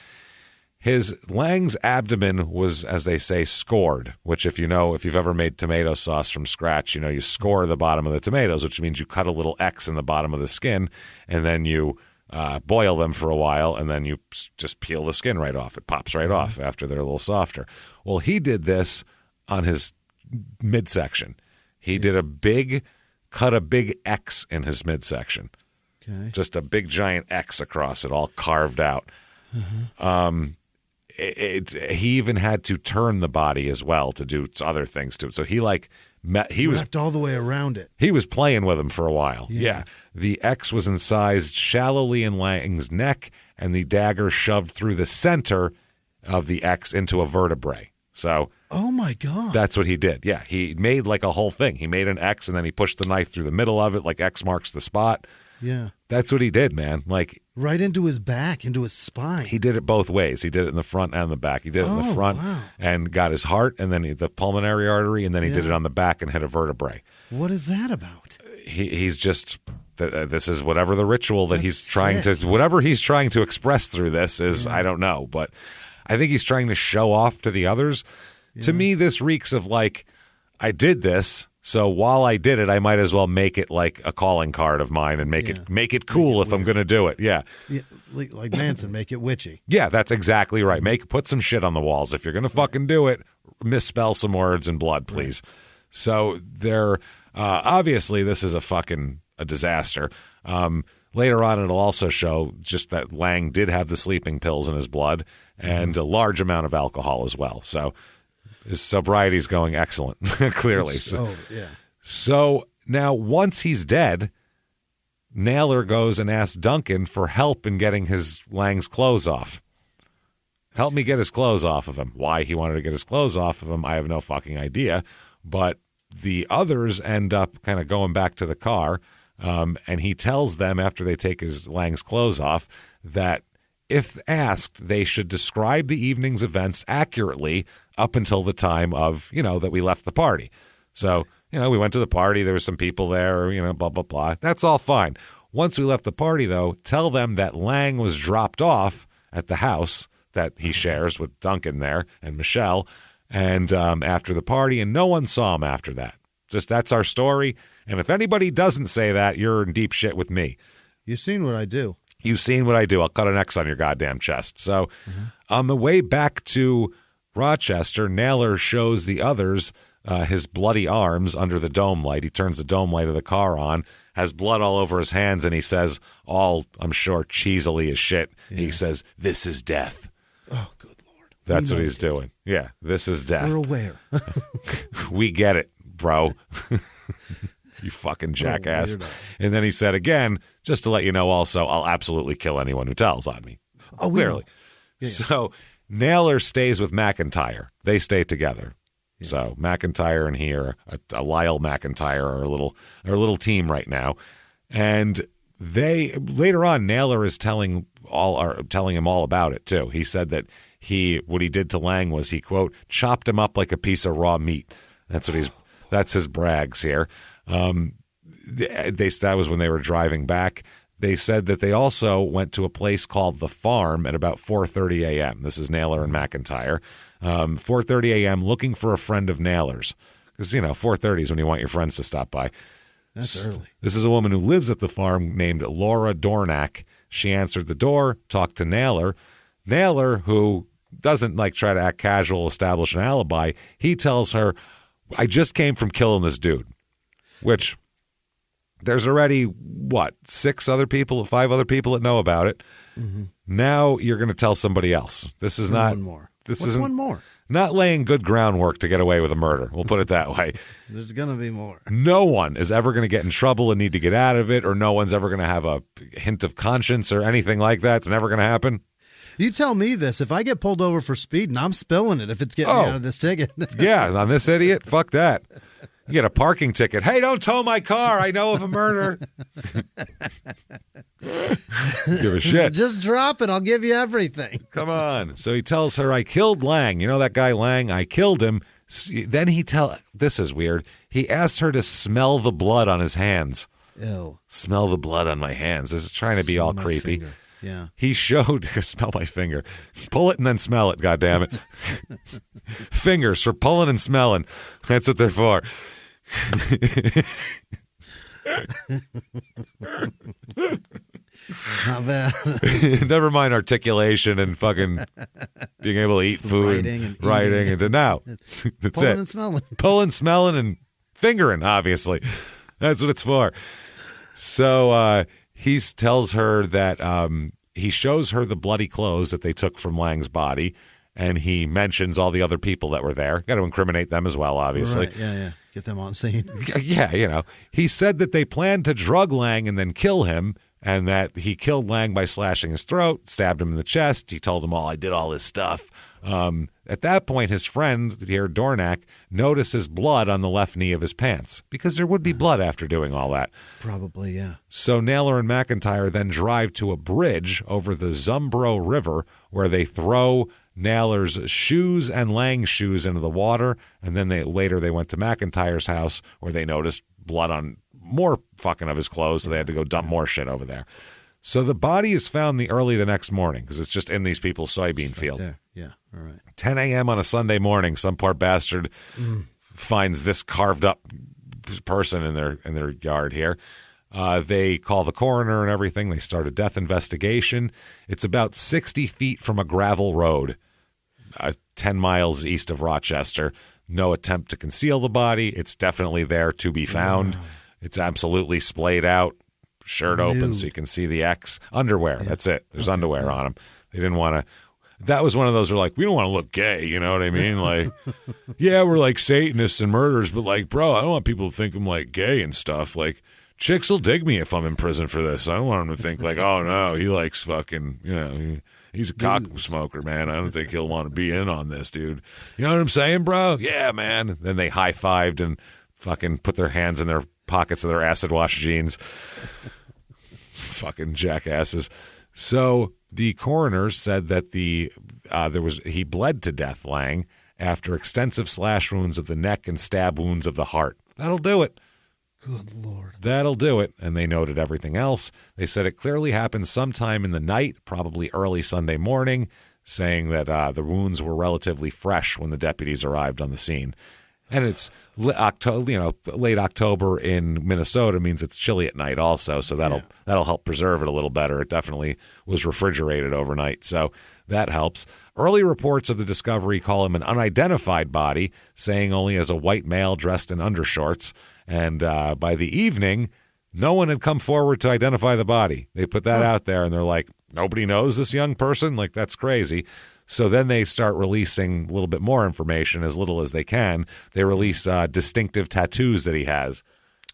His Lang's abdomen was, as they say, scored, which if you've ever made tomato sauce from scratch, you score the bottom of the tomatoes, which means you cut a little X in the bottom of the skin, and then you boil them for a while, and then you just peel the skin right off. It pops right off after they're a little softer. Well, he did this on his midsection. He cut a big X in his midsection. Okay. Just a big giant X across it, all carved out. He even had to turn the body as well to do other things to it. So he was wrapped all the way around it. He was playing with him for a while. Yeah. The X was incised shallowly in Lang's neck, and the dagger shoved through the center of the X into a vertebrae. So, oh my God, that's what he did. Yeah, he made like a whole thing. He made an X, and then he pushed the knife through the middle of it, like X marks the spot. Yeah. That's what he did, man. Like right into his back, into his spine. He did it both ways. He did it in the front and the back. He did it in the front and got his heart and then the pulmonary artery, and then he did it on the back and hit a vertebrae. What is that about? He's just this is whatever the ritual that he's trying to whatever he's trying to express through this is. I don't know, but I think he's trying to show off to the others. Yeah. To me, this reeks of like, I did this. So while I did it, I might as well make it like a calling card of mine and make it cool if I'm going to do it. Yeah. Like Manson, make it witchy. Yeah, that's exactly right. Put some shit on the walls. If you're going to fucking do it, misspell some words in blood, please. Right. So they're obviously this is a disaster. Later on, it'll also show just that Lang did have the sleeping pills in his blood and a large amount of alcohol as well. So his sobriety's going excellent, clearly. So now, once he's dead, Naylor goes and asks Duncan for help in getting his Lang's clothes off. Help me get his clothes off of him. Why he wanted to get his clothes off of him, I have no fucking idea. But the others end up kind of going back to the car, and he tells them after they take his Lang's clothes off that if asked, they should describe the evening's events accurately up until the time of, that we left the party. So, we went to the party. There were some people there, blah, blah, blah. That's all fine. Once we left the party, though, tell them that Lang was dropped off at the house that he shares with Duncan there and Michelle and after the party, and no one saw him after that. Just that's our story. And if anybody doesn't say that, you're in deep shit with me. You've seen what I do. You've seen what I do. I'll cut an X on your goddamn chest. So on the way back to Rochester, Naylor shows the others his bloody arms under the dome light. He turns the dome light of the car on, has blood all over his hands, and he says, all, I'm sure, cheesily as shit, he says, "This is death." Oh, good Lord. That's what he's doing. Yeah, this is death. We're aware. We get it, bro. You fucking jackass. And then he said again, just to let you know also, I'll absolutely kill anyone who tells on me. Oh, clearly. Yeah. So Naylor stays with McIntyre. They stay together. Yeah. So McIntyre and he are a Lyle McIntyre are a little team right now. And They later on, Naylor is telling him all about it too. He said that what he did to Lang was he, quote, chopped him up like a piece of raw meat. That's his brags here. That was when they were driving back. They said that they also went to a place called The Farm at about 4:30 a.m. This is Naylor and McIntyre. 4:30 a.m. looking for a friend of Naylor's. Because, 4:30 is when you want your friends to stop by. That's early. This is a woman who lives at the farm named Laura Dornack. She answered the door, talked to Naylor. Naylor, who doesn't try to act casual, establish an alibi, he tells her, I just came from killing this dude. Which, there's already, 5 other people that know about it. Mm-hmm. Now you're going to tell somebody else. This is not one more. This What's isn't one more? Not laying good groundwork to get away with a murder. We'll put it that way. There's going to be more. No one is ever going to get in trouble and need to get out of it, or no one's ever going to have a hint of conscience or anything like that. It's never going to happen. You tell me this. If I get pulled over for speeding, I'm spilling it if it's getting me out of this ticket. Yeah, on this idiot? Fuck that. You get a parking ticket. Hey, don't tow my car. I know of a murder. Give a shit. Just drop it. I'll give you everything. Come on. So he tells her, I killed Lang. You know that guy Lang? I killed him. Then this is weird. He asked her to smell the blood on his hands. Ew. Smell the blood on my hands. This is trying to be all creepy. Finger. Yeah. He showed, smell my finger. Pull it and then smell it, goddammit. Fingers for pulling and smelling. That's what they're for. Not bad. Never mind articulation and fucking being able to eat food. Writing and now. That's Pulling it. and smelling. Pulling, smelling, and fingering, obviously. That's what it's for. So he tells her that he shows her the bloody clothes that they took from Lang's body, and he mentions all the other people that were there. Got to incriminate them as well, obviously. Right. Yeah. Get them on scene. Yeah, He said that they planned to drug Lang and then kill him, and that he killed Lang by slashing his throat, stabbed him in the chest. He told them all, I did all this stuff. At that point, his friend here, Dornack, notices blood on the left knee of his pants, because there would be blood after doing all that. Probably, yeah. So Naylor and McIntyre then drive to a bridge over the Zumbro River, where they throw Naylor's shoes and Lang's shoes into the water, and then they went to McIntyre's house, where they noticed blood on more fucking of his clothes, so they had to go dump more shit over there. So the body is found early the next morning, because it's just in these people's soybean field. There. Yeah, all right. 10 a.m. on a Sunday morning, some poor bastard finds this carved up person in their yard here. They call the coroner and everything. They start a death investigation. It's about 60 feet from a gravel road, 10 miles east of Rochester. No attempt to conceal the body. It's definitely there to be found. Wow. It's absolutely splayed out, shirt open so you can see the X. Underwear, that's it. There's underwear on him. They didn't want to. That was one of those where we don't want to look gay, you know what I mean? Yeah, we're Satanists and murderers, but bro, I don't want people to think I'm gay and stuff. Chicks will dig me if I'm in prison for this. I don't want them to think oh no, he likes fucking, he's a cock smoker, man. I don't think he'll want to be in on this, dude. You know what I'm saying, bro? Yeah, man. Then they high-fived and fucking put their hands in their pockets of their acid wash jeans. Fucking jackasses. So the coroner said that he bled to death, Lang, after extensive slash wounds of the neck and stab wounds of the heart. That'll do it. Good Lord. That'll do it. And they noted everything else. They said it clearly happened sometime in the night, probably early Sunday morning, saying that the wounds were relatively fresh when the deputies arrived on the scene. And it's late October in Minnesota means it's chilly at night also, so that'll help preserve it a little better. It definitely was refrigerated overnight, so that helps. Early reports of the discovery call him an unidentified body, saying only as a white male dressed in undershorts. And by the evening, no one had come forward to identify the body. They put that out there, and they're like, nobody knows this young person? That's crazy. So then they start releasing a little bit more information, as little as they can. They release distinctive tattoos that he has.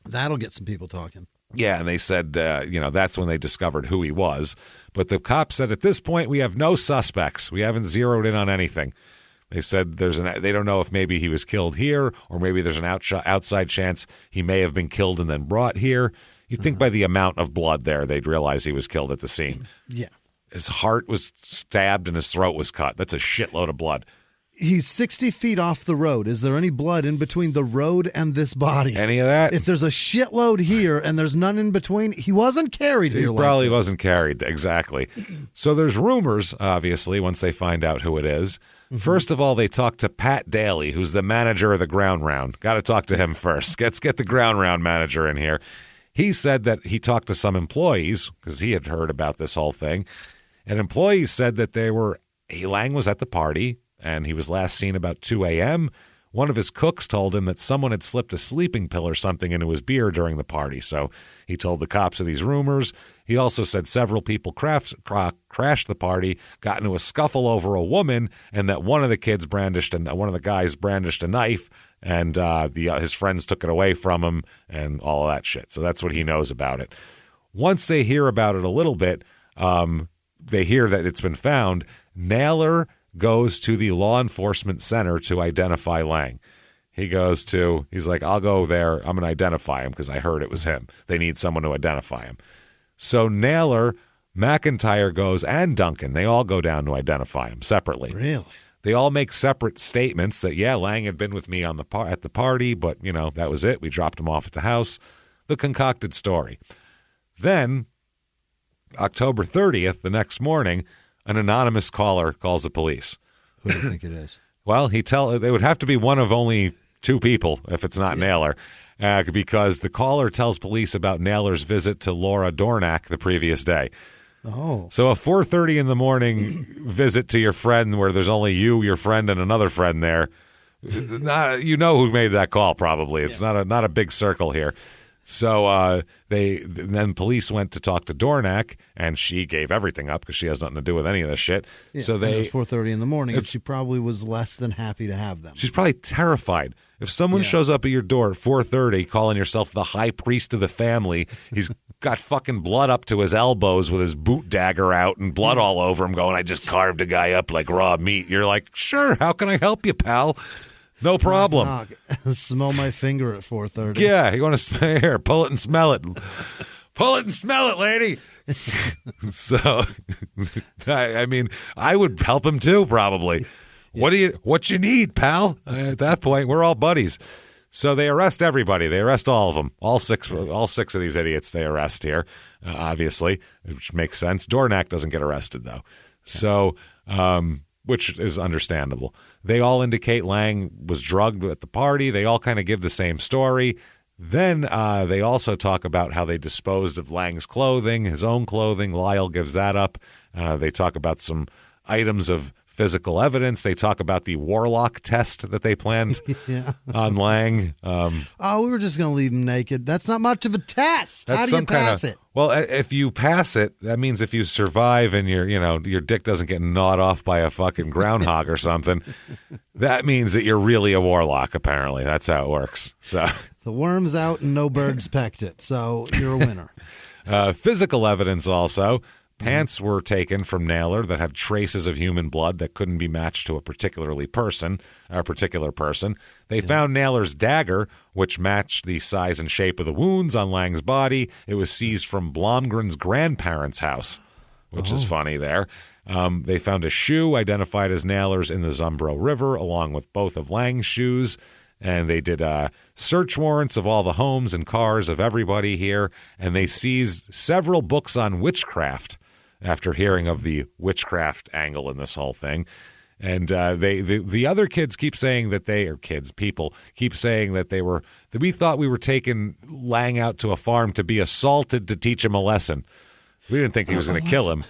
That'll get some people talking. Yeah, and they said, that's when they discovered who he was. But the cops said, at this point, we have no suspects. We haven't zeroed in on anything. They said they don't know if maybe he was killed here, or maybe there's an outside chance he may have been killed and then brought here. You'd think by the amount of blood there, they'd realize he was killed at the scene. Yeah. His heart was stabbed and his throat was cut. That's a shitload of blood. He's 60 feet off the road. Is there any blood in between the road and this body? Any of that? If there's a shitload here and there's none in between, he wasn't carried here. He probably wasn't carried, exactly. So there's rumors, obviously, once they find out who it is. First of all, they talk to Pat Daly, who's the manager of the Ground Round. Got to talk to him first. Let's get the Ground Round manager in here. He said that he talked to some employees, because he had heard about this whole thing, and employees said that Lang was at the party, and he was last seen about 2 a.m. One of his cooks told him that someone had slipped a sleeping pill or something into his beer during the party, so he told the cops of these rumors. He also said several people crashed the party, got into a scuffle over a woman, and that one of the guys brandished a knife, and his friends took it away from him, and all of that shit. So that's what he knows about it. Once they hear about it a little bit, they hear that it's been found. Naylor goes to the law enforcement center to identify Lang. He's like, I'll go there. I'm going to identify him because I heard it was him. They need someone to identify him. So Naylor, McIntyre goes, and Duncan, they all go down to identify him separately. Really? They all make separate statements that, Lang had been with me at the party, but, that was it. We dropped him off at the house. The concocted story. Then, October 30th, the next morning, an anonymous caller calls the police. Who do you think it is? Well, they would have to be one of only two people if it's not Naylor, because the caller tells police about Naylor's visit to Laura Dornack the previous day. Oh. So a 4:30 in the morning visit to your friend where there's only you, your friend, and another friend there. You know who made that call probably. It's not a big circle here. So then police went to talk to Dornack, and she gave everything up because she has nothing to do with any of this shit. Yeah, so it was 4:30 in the morning, and she probably was less than happy to have them. She's probably terrified. If someone shows up at your door at 4:30 calling yourself the high priest of the family, he's got fucking blood up to his elbows with his boot dagger out and blood all over him going, I just carved a guy up like raw meat. You're like, sure, how can I help you, pal? No problem. Knock. Smell my finger at 4:30. Yeah, you want to here, pull it and smell it. Pull it and smell it, lady. So, I mean, I would help him too, probably. Yeah. What you need, pal? At that point, we're all buddies. So they arrest everybody. They arrest all of them. All six of these idiots they arrest here, obviously, which makes sense. Dornack doesn't get arrested, though. So, which is understandable. They all indicate Lang was drugged at the party. They all kind of give the same story. Then they also talk about how they disposed of Lang's clothing, his own clothing. Lyle gives that up. They talk about some items of physical evidence. They talk about the Warlock test that they planned on Lang. We were just going to leave him naked. That's not much of a test. How do you pass it? Well, if you pass it, that means if you survive and your dick doesn't get gnawed off by a fucking groundhog or something, that means that you're really a warlock, apparently. That's how it works. So the worm's out and no birds pecked it, so you're a winner. Physical evidence also. Pants were taken from Naylor that had traces of human blood that couldn't be matched to a particular person. They found Naylor's dagger, which matched the size and shape of the wounds on Lang's body. It was seized from Blomgren's grandparents' house, which is funny there. They found a shoe identified as Naylor's in the Zumbro River, along with both of Lang's shoes. And they did search warrants of all the homes and cars of everybody here. And they seized several books on witchcraft after hearing of the witchcraft angle in this whole thing. And the other kids keep saying that people keep saying that we thought we were taking Lang out to a farm to be assaulted to teach him a lesson. We didn't think he was going to kill him.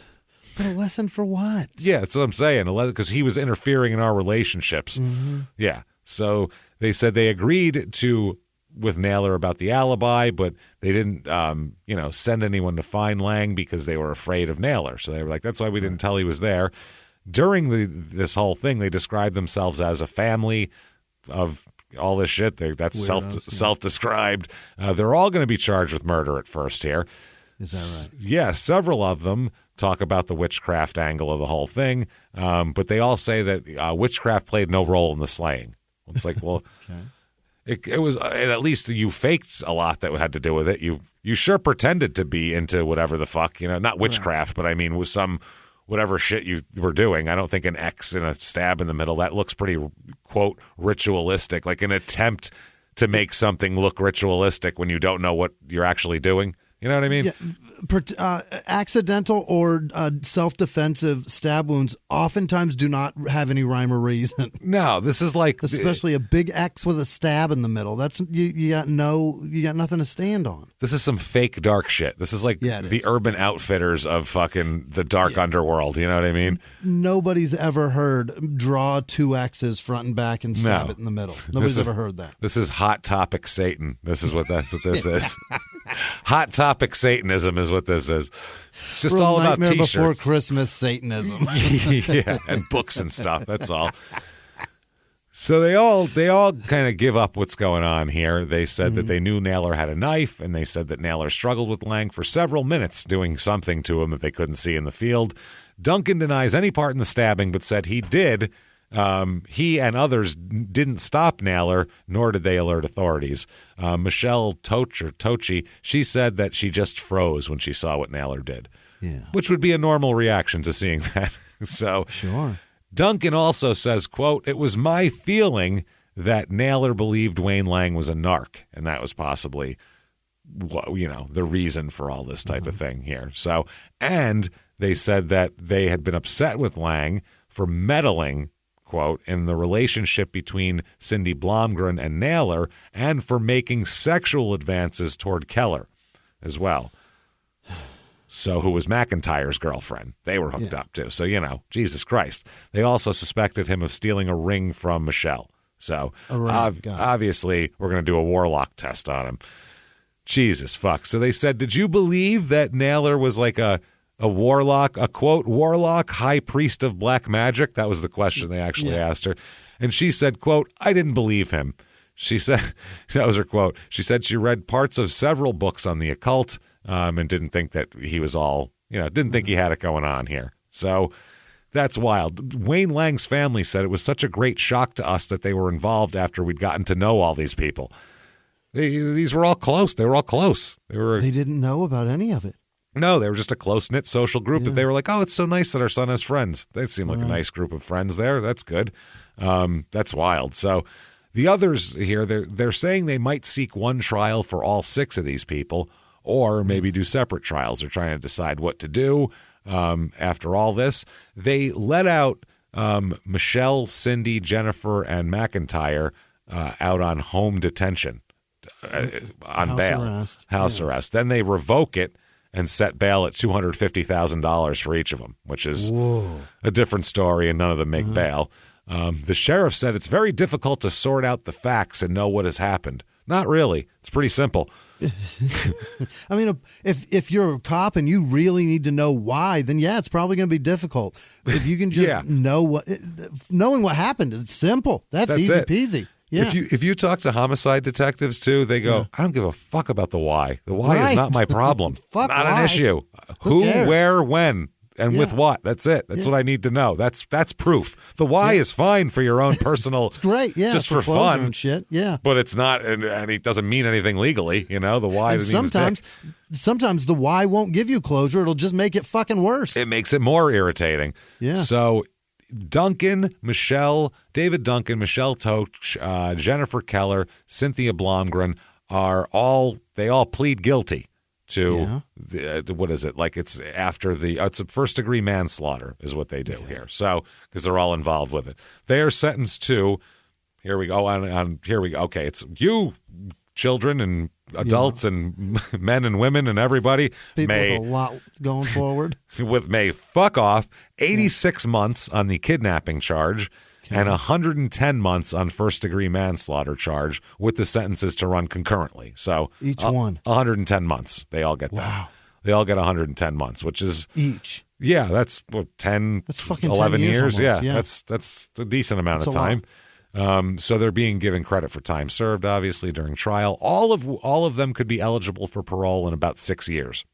But a lesson for what? Yeah, that's what I'm saying. Because he was interfering in our relationships. Mm-hmm. Yeah. So they said they agreed with Naylor about the alibi, but they didn't, send anyone to find Lang because they were afraid of Naylor. So they were like, that's why we didn't tell he was there. During this whole thing, they described themselves as a family of all this shit. That's self-described. They're all going to be charged with murder at first here. Is that right? Yeah, several of them talk about the witchcraft angle of the whole thing, but they all say that witchcraft played no role in the slaying. It's like, well, okay. It was at least you faked a lot that had to do with it. You you sure pretended to be into whatever the fuck, not witchcraft, but I mean with some whatever shit you were doing. I don't think an X and a stab in the middle, that looks pretty, quote, ritualistic, like an attempt to make something look ritualistic when you don't know what you're actually doing. You know what I mean? Yeah, accidental or self-defensive stab wounds oftentimes do not have any rhyme or reason. No, this is like especially a big X with a stab in the middle. That's you got nothing to stand on. This is some fake dark shit. This is like the Urban Outfitters of fucking the dark underworld. You know what I mean? Nobody's ever heard draw 2 X's front and back and stab it in the middle. Nobody's ever heard that. This is Hot Topic Satan. That's what this is. Hot Topic Satanism is what this is. It's just all about Nightmare T-shirts. Before Christmas Satanism. Yeah, and books and stuff. That's all. So they all kind of give up what's going on here. They said that they knew Naylor had a knife, and they said that Naylor struggled with Lang for several minutes, doing something to him that they couldn't see in the field. Duncan denies any part in the stabbing, but said he did. He and others didn't stop Naylor, nor did they alert authorities. Michelle Tochi, she said that she just froze when she saw what Naylor did, which would be a normal reaction to seeing that. So sure. Duncan also says, quote, "It was my feeling that Naylor believed Wayne Lang was a narc, and that was possibly, the reason for all this type of thing here." So, and they said that they had been upset with Lang for meddling, quote, in the relationship between Cindy Blomgren and Naylor, and for making sexual advances toward Keller as well. So, who was McIntyre's girlfriend. They were hooked up too. So, Jesus Christ. They also suspected him of stealing a ring from Michelle. So, obviously, we're going to do a Warlock test on him. Jesus fuck. So they said, did you believe that Naylor was like a warlock, a quote, warlock, high priest of black magic? That was the question they actually asked her. And she said, quote, "I didn't believe him." She said, that was her quote. She said she read parts of several books on the occult and didn't think that he was all, didn't think he had it going on here. So that's wild. Wayne Lang's family said it was such a great shock to us that they were involved after we'd gotten to know all these people. These were all close. They were all close. They didn't know about any of it. No, they were just a close-knit social group that they were like, oh, it's so nice that our son has friends. They seem like a nice group of friends there. That's good. That's wild. So the others here, they're saying they might seek one trial for all 6 of these people, or maybe do separate trials. They're trying to decide what to do after all this. They let out Michelle, Cindy, Jennifer, and McIntyre out on home detention, on bail, house arrest. Then they revoke it and set bail at $250,000 for each of them, which is a different story, and none of them make bail. The sheriff said it's very difficult to sort out the facts and know what has happened. Not really. It's pretty simple. I mean, if you're a cop and you really need to know why, then it's probably going to be difficult. If you can just knowing what happened, it's simple. That's easy peasy. Yeah. If you talk to homicide detectives too, they go, I don't give a fuck about the why. The why is not my problem. Not an issue. Who, where, when, and with what. That's it. That's what I need to know. That's proof. The why is fine for your own personal. It's great. Yeah, just for fun and shit. Yeah, but it's not, and it doesn't mean anything legally. The why. And sometimes the why won't give you closure. It'll just make it fucking worse. It makes it more irritating. Yeah. So David Duncan, Michelle Toch, Jennifer Keller, Cynthia Blomgren they all plead guilty to what is it? Like it's after it's a first-degree manslaughter is what they do here. So because they're all involved with it, they are sentenced to. Here we go. Here we go. Okay, it's you, children and adults and men and women and everybody. People with a lot going forward. May fuck off 86 months on the kidnapping charge and 110 months on first-degree manslaughter charge with the sentences to run concurrently. So each one. 110 months. They all get that. Wow. They all get 110 months, which is each. Yeah, that's 10, that's fucking 11 10 years. Yeah, that's a decent amount of time. So they're being given credit for time served, obviously, during trial. All of them could be eligible for parole in about 6 years.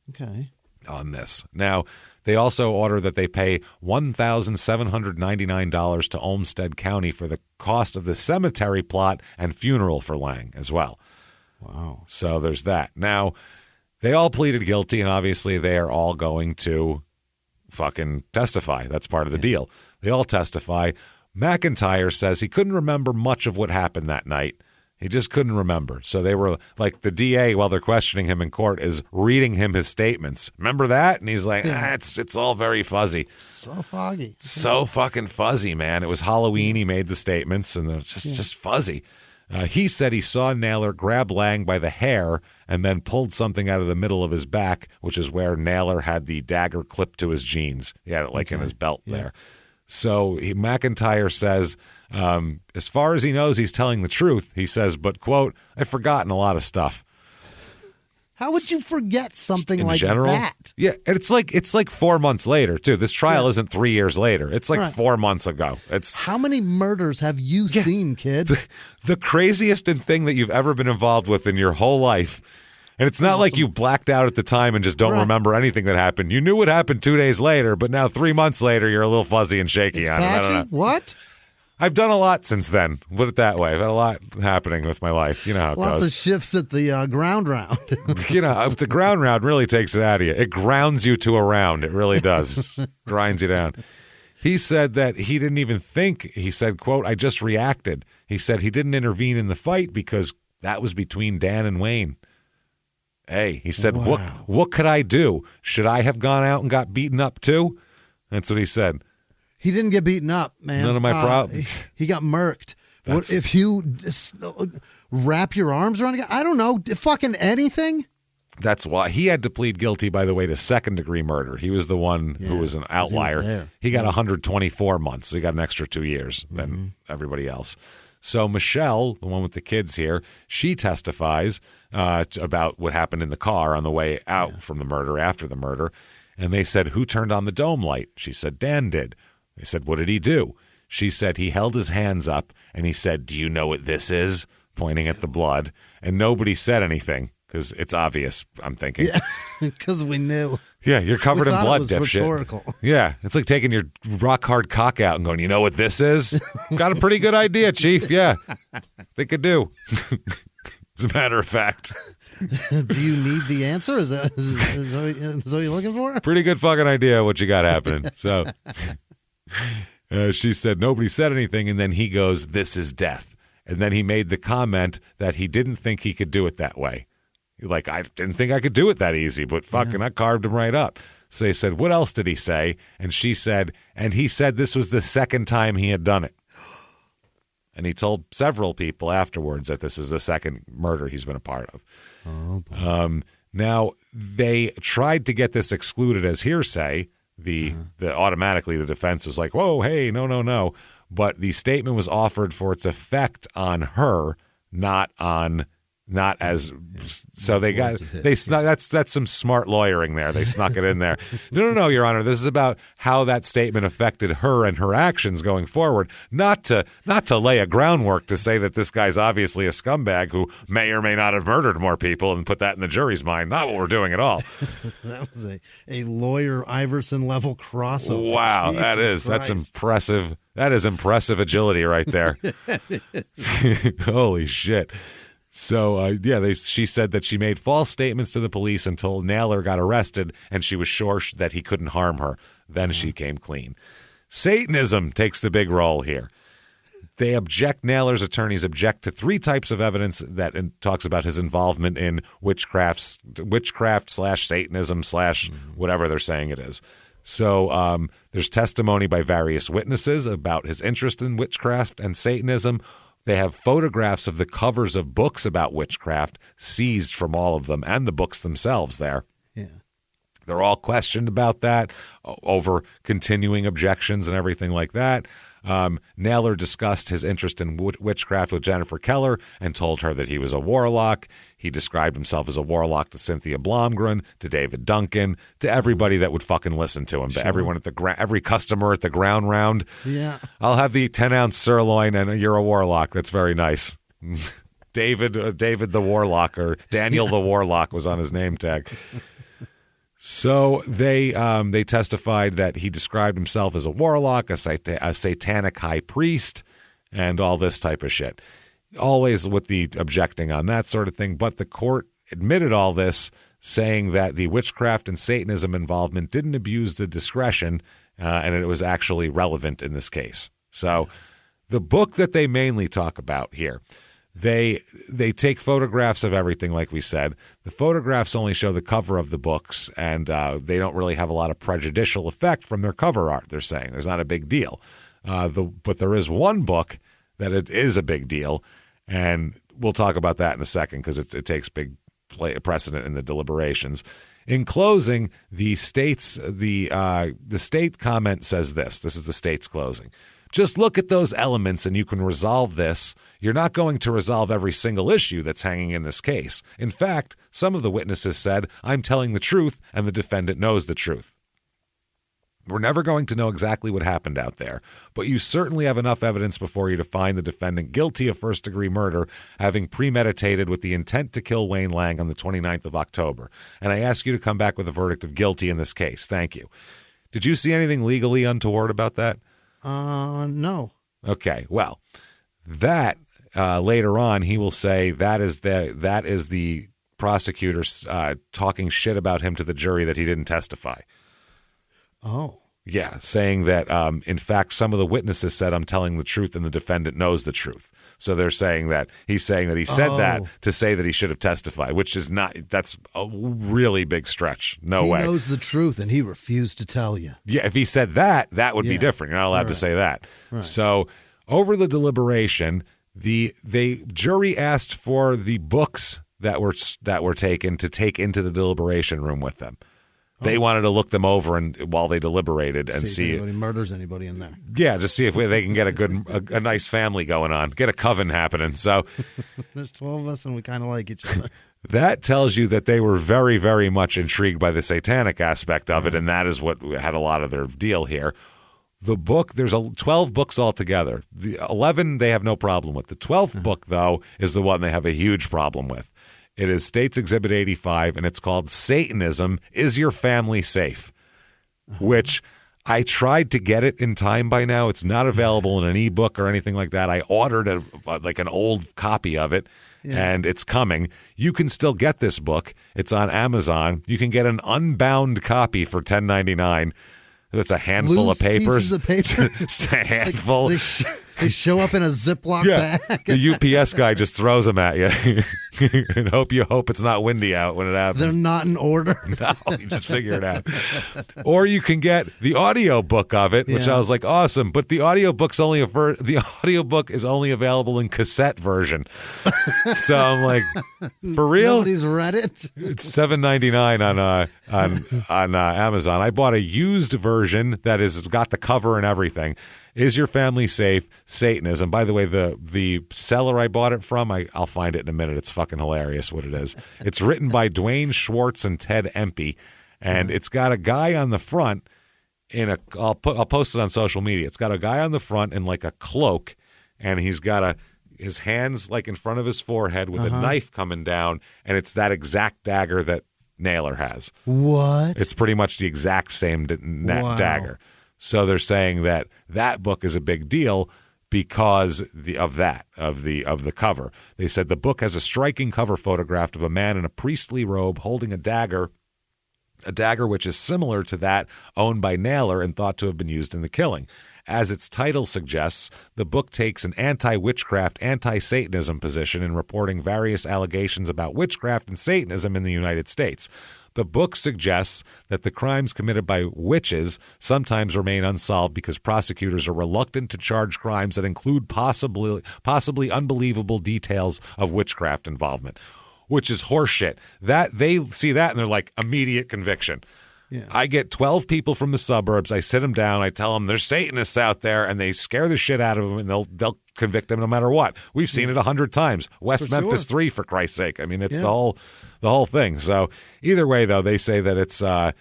Okay. On this. Now, they also order that they pay $1,799 to Olmsted County for the cost of the cemetery plot and funeral for Lang as well. Wow. So there's that. Now, they all pleaded guilty, and obviously they are all going to fucking testify. That's part of the deal. They all testify. McIntyre says he couldn't remember much of what happened that night. He just couldn't remember. So they were like, the DA, while they're questioning him in court, is reading him his statements. Remember that? And he's like, it's all very fuzzy. So foggy. So fucking fuzzy, man. It was Halloween. He made the statements, and it's just fuzzy. He said he saw Naylor grab Lang by the hair and then pulled something out of the middle of his back, which is where Naylor had the dagger clipped to his jeans. He had it like in his belt there. So McIntyre says, as far as he knows, he's telling the truth. He says, but, quote, I've forgotten a lot of stuff. How would you forget something In like general, that? Yeah, and it's like 4 months later, too. This trial isn't 3 years later. It's like Right. 4 months ago. It's How many murders have you seen, kid? the craziest thing that you've ever been involved with in your whole life. And it's not like you blacked out at the time and just don't Right. remember anything that happened. You knew what happened 2 days later, but now 3 months later, you're a little fuzzy and shaky on it. I don't know. Patchy? What? I've done a lot since then. Put it that way. I've had a lot happening with my life. You know how it Lots goes. of shifts at the ground round. You know, the ground round really takes it out of you. It grounds you to a round. It really does. Grinds you down. He said that he didn't even think. He said, quote, I just reacted. He said he didn't intervene in the fight because that was between Dan and Wayne. Hey, he said, what could I do? Should I have gone out and got beaten up too? That's what he said. He didn't get beaten up, man. None of my problem. He got murked. What if you wrap your arms around a guy? I don't know. Fucking anything? That's why he had to plead guilty, by the way, to second-degree murder. He was the one who was an outlier. He got 124 months, so he got an extra 2 years than everybody else. So Michelle, the one with the kids here, she testifies about what happened in the car on the way out from the murder, after the murder. And they said, who turned on the dome light? She said, Dan did. They said, what did he do? She said he held his hands up and he said, do you know what this is? Pointing at the blood. And nobody said anything because it's obvious, I'm thinking. Yeah, because we knew. Yeah, you're covered in blood, it was dipshit. rhetorical. Yeah, it's like taking your rock hard cock out and going, you know what this is? Got a pretty good idea, Chief. Yeah, think I do. As a matter of fact. Do you need the answer? Is that what you're looking for? Pretty good fucking idea what you got happening. So she said nobody said anything, and then he goes, this is death. And then he made the comment that he didn't think he could do it that way. Like, I didn't think I could do it that easy, but fucking I carved him right up. So they said, what else did he say? And she said, and he said this was the second time he had done it. And he told several people afterwards that this is the second murder he's been a part of. Oh, boy. Now, they tried to get this excluded as hearsay. The automatically the defense was like, whoa, hey, no. But the statement was offered for its effect on her, not as so that's some smart lawyering there. They snuck it in there. No, Your Honor. This is about how that statement affected her and her actions going forward, not to lay a groundwork to say that this guy's obviously a scumbag who may or may not have murdered more people and put that in the jury's mind. Not what we're doing at all. That was a lawyer Iverson level crossover. Wow, Jesus that's Christ. impressive. That is impressive agility right there. Holy shit. So, she said that she made false statements to the police until Naylor got arrested, and she was sure that he couldn't harm her. Then she came clean. Satanism takes the big role here. Naylor's attorneys object to 3 types of evidence that talks about his involvement in witchcraft / Satanism / whatever they're saying it is. So there's testimony by various witnesses about his interest in witchcraft and Satanism. They have photographs of the covers of books about witchcraft seized from all of them and the books themselves there. Yeah. They're all questioned about that over continuing objections and everything like that. Naylor discussed his interest in witchcraft with Jennifer Keller and told her that he was a warlock. He described himself as a warlock to Cynthia Blomgren, to David Duncan, to everybody that would fucking listen to him. Sure. Everyone at every customer at the ground round. Yeah. I'll have the 10-ounce sirloin and you're a warlock. That's very nice. David the Warlock, or Daniel the Warlock was on his name tag. So they testified that he described himself as a warlock, a satanic high priest, and all this type of shit. always with the objecting on that sort of thing. But the court admitted all this, saying that the witchcraft and Satanism involvement didn't abuse the discretion, and it was actually relevant in this case. So the book that they mainly talk about here, they take photographs of everything, like we said. The photographs only show the cover of the books, and they don't really have a lot of prejudicial effect from their cover art, they're saying. There's not a big deal. But there is one book that it is a big deal, and we'll talk about that in a second because it takes big precedent in the deliberations. In closing, the state comment says this. This is the state's closing. Just look at those elements and you can resolve this. You're not going to resolve every single issue that's hanging in this case. In fact, some of the witnesses said, I'm telling the truth and the defendant knows the truth. We're never going to know exactly what happened out there, but you certainly have enough evidence before you to find the defendant guilty of first-degree murder, having premeditated with the intent to kill Wayne Lang on the 29th of October. And I ask you to come back with a verdict of guilty in this case. Thank you. Did you see anything legally untoward about that? No. Okay, well, that later on he will say that is the prosecutor talking shit about him to the jury that he didn't testify. Oh. Yeah, saying that, in fact, some of the witnesses said, I'm telling the truth, and the defendant knows the truth. So they're saying that he's saying that he said that to say that he should have testified, which is not, that's a really big stretch. No way. He knows the truth, and he refused to tell you. Yeah, if he said that, that would be different. You're not allowed to say that. Right. So over the deliberation, the jury asked for the books that were taken to take into the deliberation room with them. They wanted to look them over and while they deliberated and see if anybody murders anybody in there. Yeah, just see if they can get a nice family going on, get a coven happening. So there's 12 of us and we kind of like each other. That tells you that they were very, very much intrigued by the satanic aspect of it, and that is what had a lot of their deal here. The book, there's 12 books altogether. The 11 they have no problem with. The 12th book, though, is the one they have a huge problem with. It is State's Exhibit 85, and it's called Satanism, Is Your Family Safe? Which I tried to get it in time by now. It's not available in an ebook or anything like that. I ordered an old copy of it, and it's coming. You can still get this book. It's on Amazon. You can get an unbound copy for $10.99. That's a handful of papers. Pieces of paper. It's a handful. They show up in a Ziploc bag. The UPS guy just throws them at you. And hope it's not windy out when it happens. They're not in order. No, you just figure it out. Or you can get the audio book of it, which I was like, awesome. But the audio book's the audio book is only available in cassette version. So I'm like, for real? Nobody's read it. It's $7.99 on Amazon. I bought a used version that is got the cover and everything. Is Your Family Safe? Satanism. By the way, the seller I bought it from, I'll find it in a minute. It's fucking hilarious what it is. It's written by Dwayne Schwartz and Ted Empey, and it's got a guy on the front I'll post it on social media. It's got a guy on the front in like a cloak, and he's got his hands like in front of his forehead with a knife coming down, and it's that exact dagger that Naylor has. What? It's pretty much the exact same dagger. So they're saying that book is a big deal because of the cover. They said the book has a striking cover photograph of a man in a priestly robe holding a dagger which is similar to that owned by Naylor and thought to have been used in the killing. As its title suggests, the book takes an anti-witchcraft, anti-Satanism position in reporting various allegations about witchcraft and Satanism in the United States. The book suggests that the crimes committed by witches sometimes remain unsolved because prosecutors are reluctant to charge crimes that include possibly unbelievable details of witchcraft involvement, which is horseshit. That they see that and they're like, immediate conviction. Yeah. I get 12 people from the suburbs. I sit them down. I tell them there's Satanists out there, and they scare the shit out of them, and they'll convict them no matter what. We've seen it 100 times. West Memphis 3, for Christ's sake. I mean, it's the whole thing. So either way, though, they say that it's a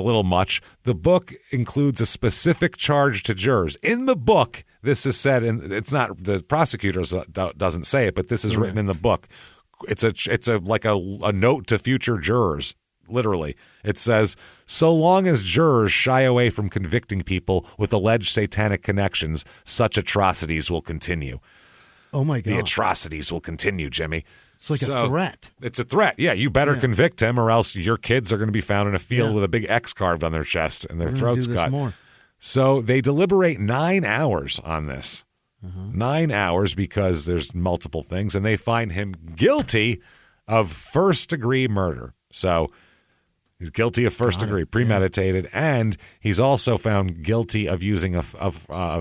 little much. The book includes a specific charge to jurors. In the book, this is said, and it's not the prosecutors doesn't say it, but this is written in the book. It's a note to future jurors. Literally, it says, so long as jurors shy away from convicting people with alleged satanic connections, such atrocities will continue. Oh, my God. The atrocities will continue, Jimmy. It's like a threat. It's a threat. Yeah, you better convict him or else your kids are going to be found in a field with a big X carved on their chest and their throats cut. More. So they deliberate 9 hours on this. 9 hours because there's multiple things, and they find him guilty of first-degree murder. So he's guilty of first-degree, premeditated, and he's also found guilty of using a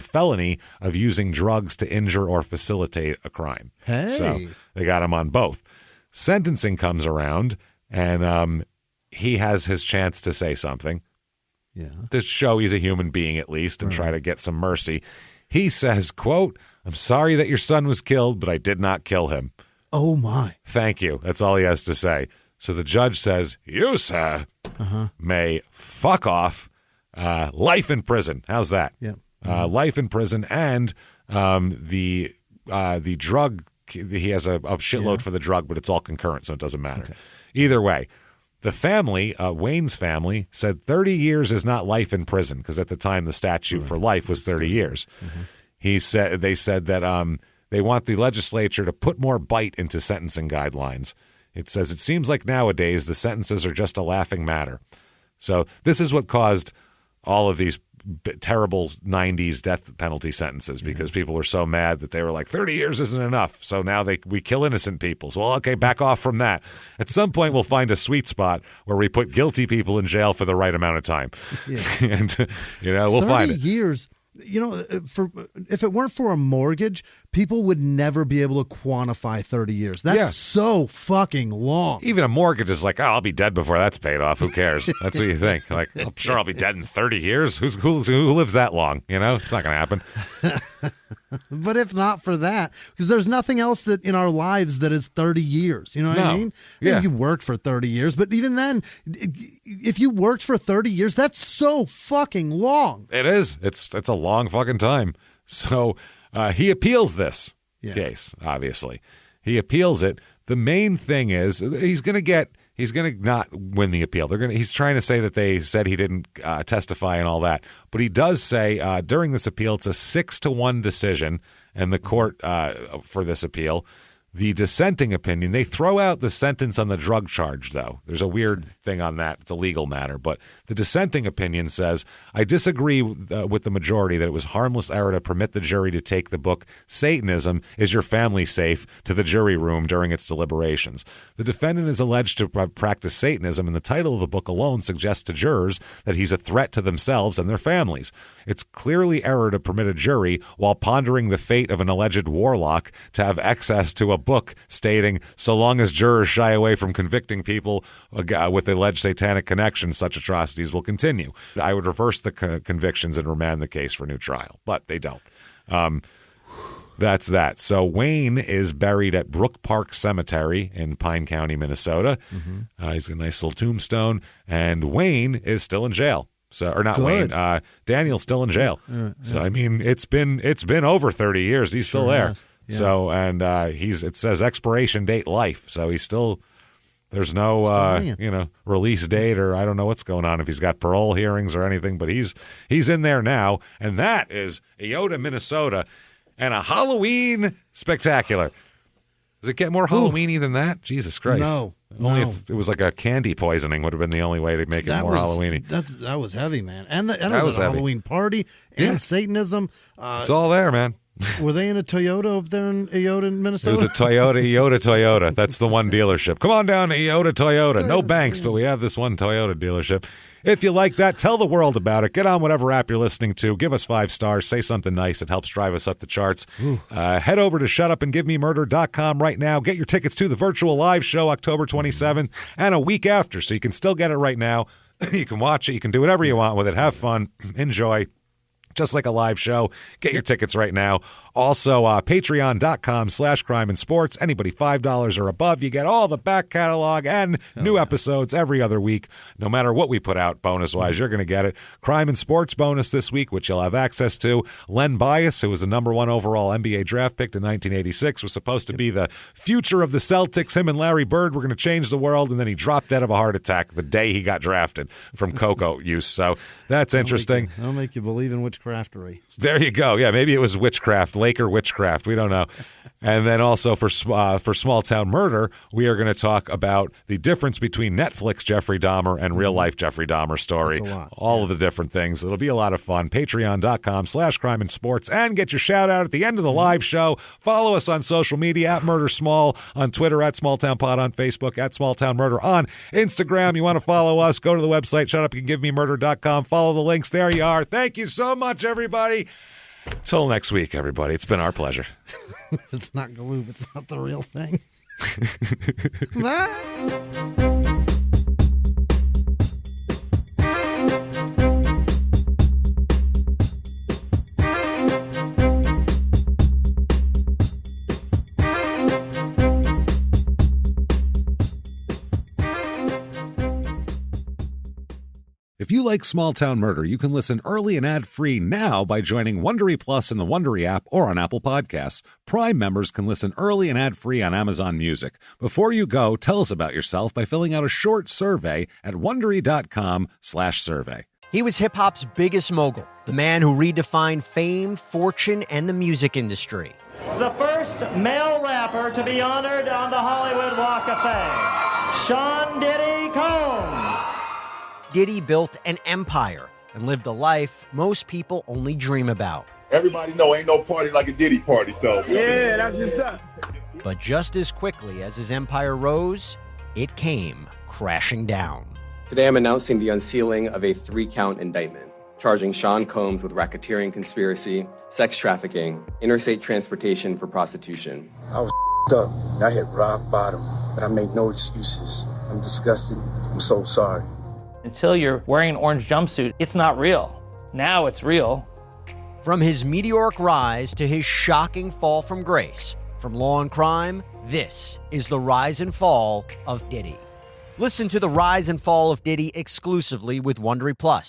felony of using drugs to injure or facilitate a crime. Hey. So they got him on both. Sentencing comes around, and he has his chance to say something. Yeah. To show he's a human being at least and try to get some mercy. He says, quote, "I'm sorry that your son was killed, but I did not kill him." Oh, my. Thank you. That's all he has to say. So the judge says, "You, sir, may fuck off. Life in prison." How's that? Yeah. Life in prison, and the drug, he has a shitload for the drug, but it's all concurrent, so it doesn't matter. Okay. Either way. The family, Wayne's family, said 30 years is not life in prison because at the time the statute for life was 30 years. They said that they want the legislature to put more bite into sentencing guidelines. It says it seems like nowadays the sentences are just a laughing matter. So this is what caused all of these terrible 90s death penalty sentences because people were so mad that they were like 30 years isn't enough. So now we kill innocent people. So, well, okay, back off from that. At some point we'll find a sweet spot where we put guilty people in jail for the right amount of time. Yeah. And, we'll find it. 30 years. If it weren't for a mortgage, people would never be able to quantify 30 years. That's so fucking long. Even a mortgage is like, I'll be dead before that's paid off. Who cares? That's what you think. Like, I'm sure I'll be dead in 30 years. Who lives that long? It's not going to happen. But if not for that, because there's nothing else that in our lives that is 30 years. You know what I mean? Yeah. You worked for 30 years, but even then, if you worked for 30 years, that's so fucking long. It is. It's a long fucking time. So he appeals this case, obviously. He appeals it. The main thing is he's going to not win the appeal. He's trying to say that they said he didn't testify and all that. But he does say during this appeal, it's a 6-1 decision, and the court for this appeal. The dissenting opinion, they throw out the sentence on the drug charge, though. There's a weird thing on that. It's a legal matter. But the dissenting opinion says, I disagree with the majority that it was harmless error to permit the jury to take the book Satanism Is Your Family Safe to the jury room during its deliberations. The defendant is alleged to practice Satanism, and the title of the book alone suggests to jurors that he's a threat to themselves and their families. It's clearly error to permit a jury, while pondering the fate of an alleged warlock, to have access to a book stating, so long as jurors shy away from convicting people with alleged satanic connections, such atrocities will continue. I would reverse the convictions and remand the case for new trial, but they don't. That's that. So Wayne is buried at Brook Park Cemetery in Pine County, Minnesota. He's got a nice little tombstone, and Wayne is still in jail. So, or not Good. Wayne, Daniel's still in jail. So I mean, it's been over 30 years. He's still there. Yeah. So, and it says expiration date life. So he's still, there's no release date, or I don't know what's going on if he's got parole hearings or anything, but he's in there now, and that is Eyota, Minnesota, and a Halloween spectacular. Does it get more Halloween-y than that? Jesus Christ. No. Only if it was like a candy poisoning would have been the only way to make it more Halloween-y. That was heavy, man. And that was was a heavy. Halloween party and Satanism. It's all there, man. Were they in a Toyota up there in Eyota, Minnesota? It was a Eyota. That's the one dealership. Come on down to Eyota Toyota. No banks, but we have this one Toyota dealership. If you like that, tell the world about it. Get on whatever app you're listening to. Give us 5 stars. Say something nice. It helps drive us up the charts. Head over to shutupandgivememurder.com right now. Get your tickets to the virtual live show October 27th and a week after, so you can still get it right now. You can watch it. You can do whatever you want with it. Have fun. Enjoy. Just like a live show. Get your tickets right now. Also, patreon.com/crime and sports. Anybody $5 or above, you get all the back catalog and new episodes every other week. No matter what we put out bonus-wise, you're going to get it. Crime and sports bonus this week, which you'll have access to. Len Bias, who was the number 1 overall NBA draft pick in 1986, was supposed to be the future of the Celtics. Him and Larry Bird were going to change the world, and then he dropped dead of a heart attack the day he got drafted from cocoa use. So that's interesting. I'll make you believe in witchcraftery. There you go. Yeah, maybe it was witchcraft, Laker witchcraft. We don't know. And then also for Small Town Murder, we are going to talk about the difference between Netflix Jeffrey Dahmer and real life Jeffrey Dahmer story. All of the different things. It'll be a lot of fun. Patreon.com/crime and sports. And get your shout out at the end of the live show. Follow us on social media at Murder Small on Twitter, at Small Town Pod on Facebook, at Small Town Murder on Instagram. You want to follow us? Go to the website, shutupandgivememurder.com. Follow the links. There you are. Thank you so much, everybody. Till next week, everybody. It's been our pleasure. If it's not Galoob, it's not the real thing. If you like Small Town Murder, you can listen early and ad-free now by joining Wondery Plus in the Wondery app or on Apple Podcasts. Prime members can listen early and ad-free on Amazon Music. Before you go, tell us about yourself by filling out a short survey at Wondery.com/survey. He was hip-hop's biggest mogul, the man who redefined fame, fortune, and the music industry. The first male rapper to be honored on the Hollywood Walk of Fame, Sean Diddy Combs. Diddy built an empire and lived a life most people only dream about. Everybody know ain't no party like a Diddy party, so. Yeah, that's what's up. But just as quickly as his empire rose, it came crashing down. Today I'm announcing the unsealing of a 3-count indictment, charging Sean Combs with racketeering conspiracy, sex trafficking, interstate transportation for prostitution. I was up. I hit rock bottom, but I made no excuses. I'm disgusted. I'm so sorry. Until you're wearing an orange jumpsuit, it's not real. Now it's real. From his meteoric rise to his shocking fall from grace, from law and crime, this is the rise and fall of Diddy. Listen to the rise and fall of Diddy exclusively with Wondery Plus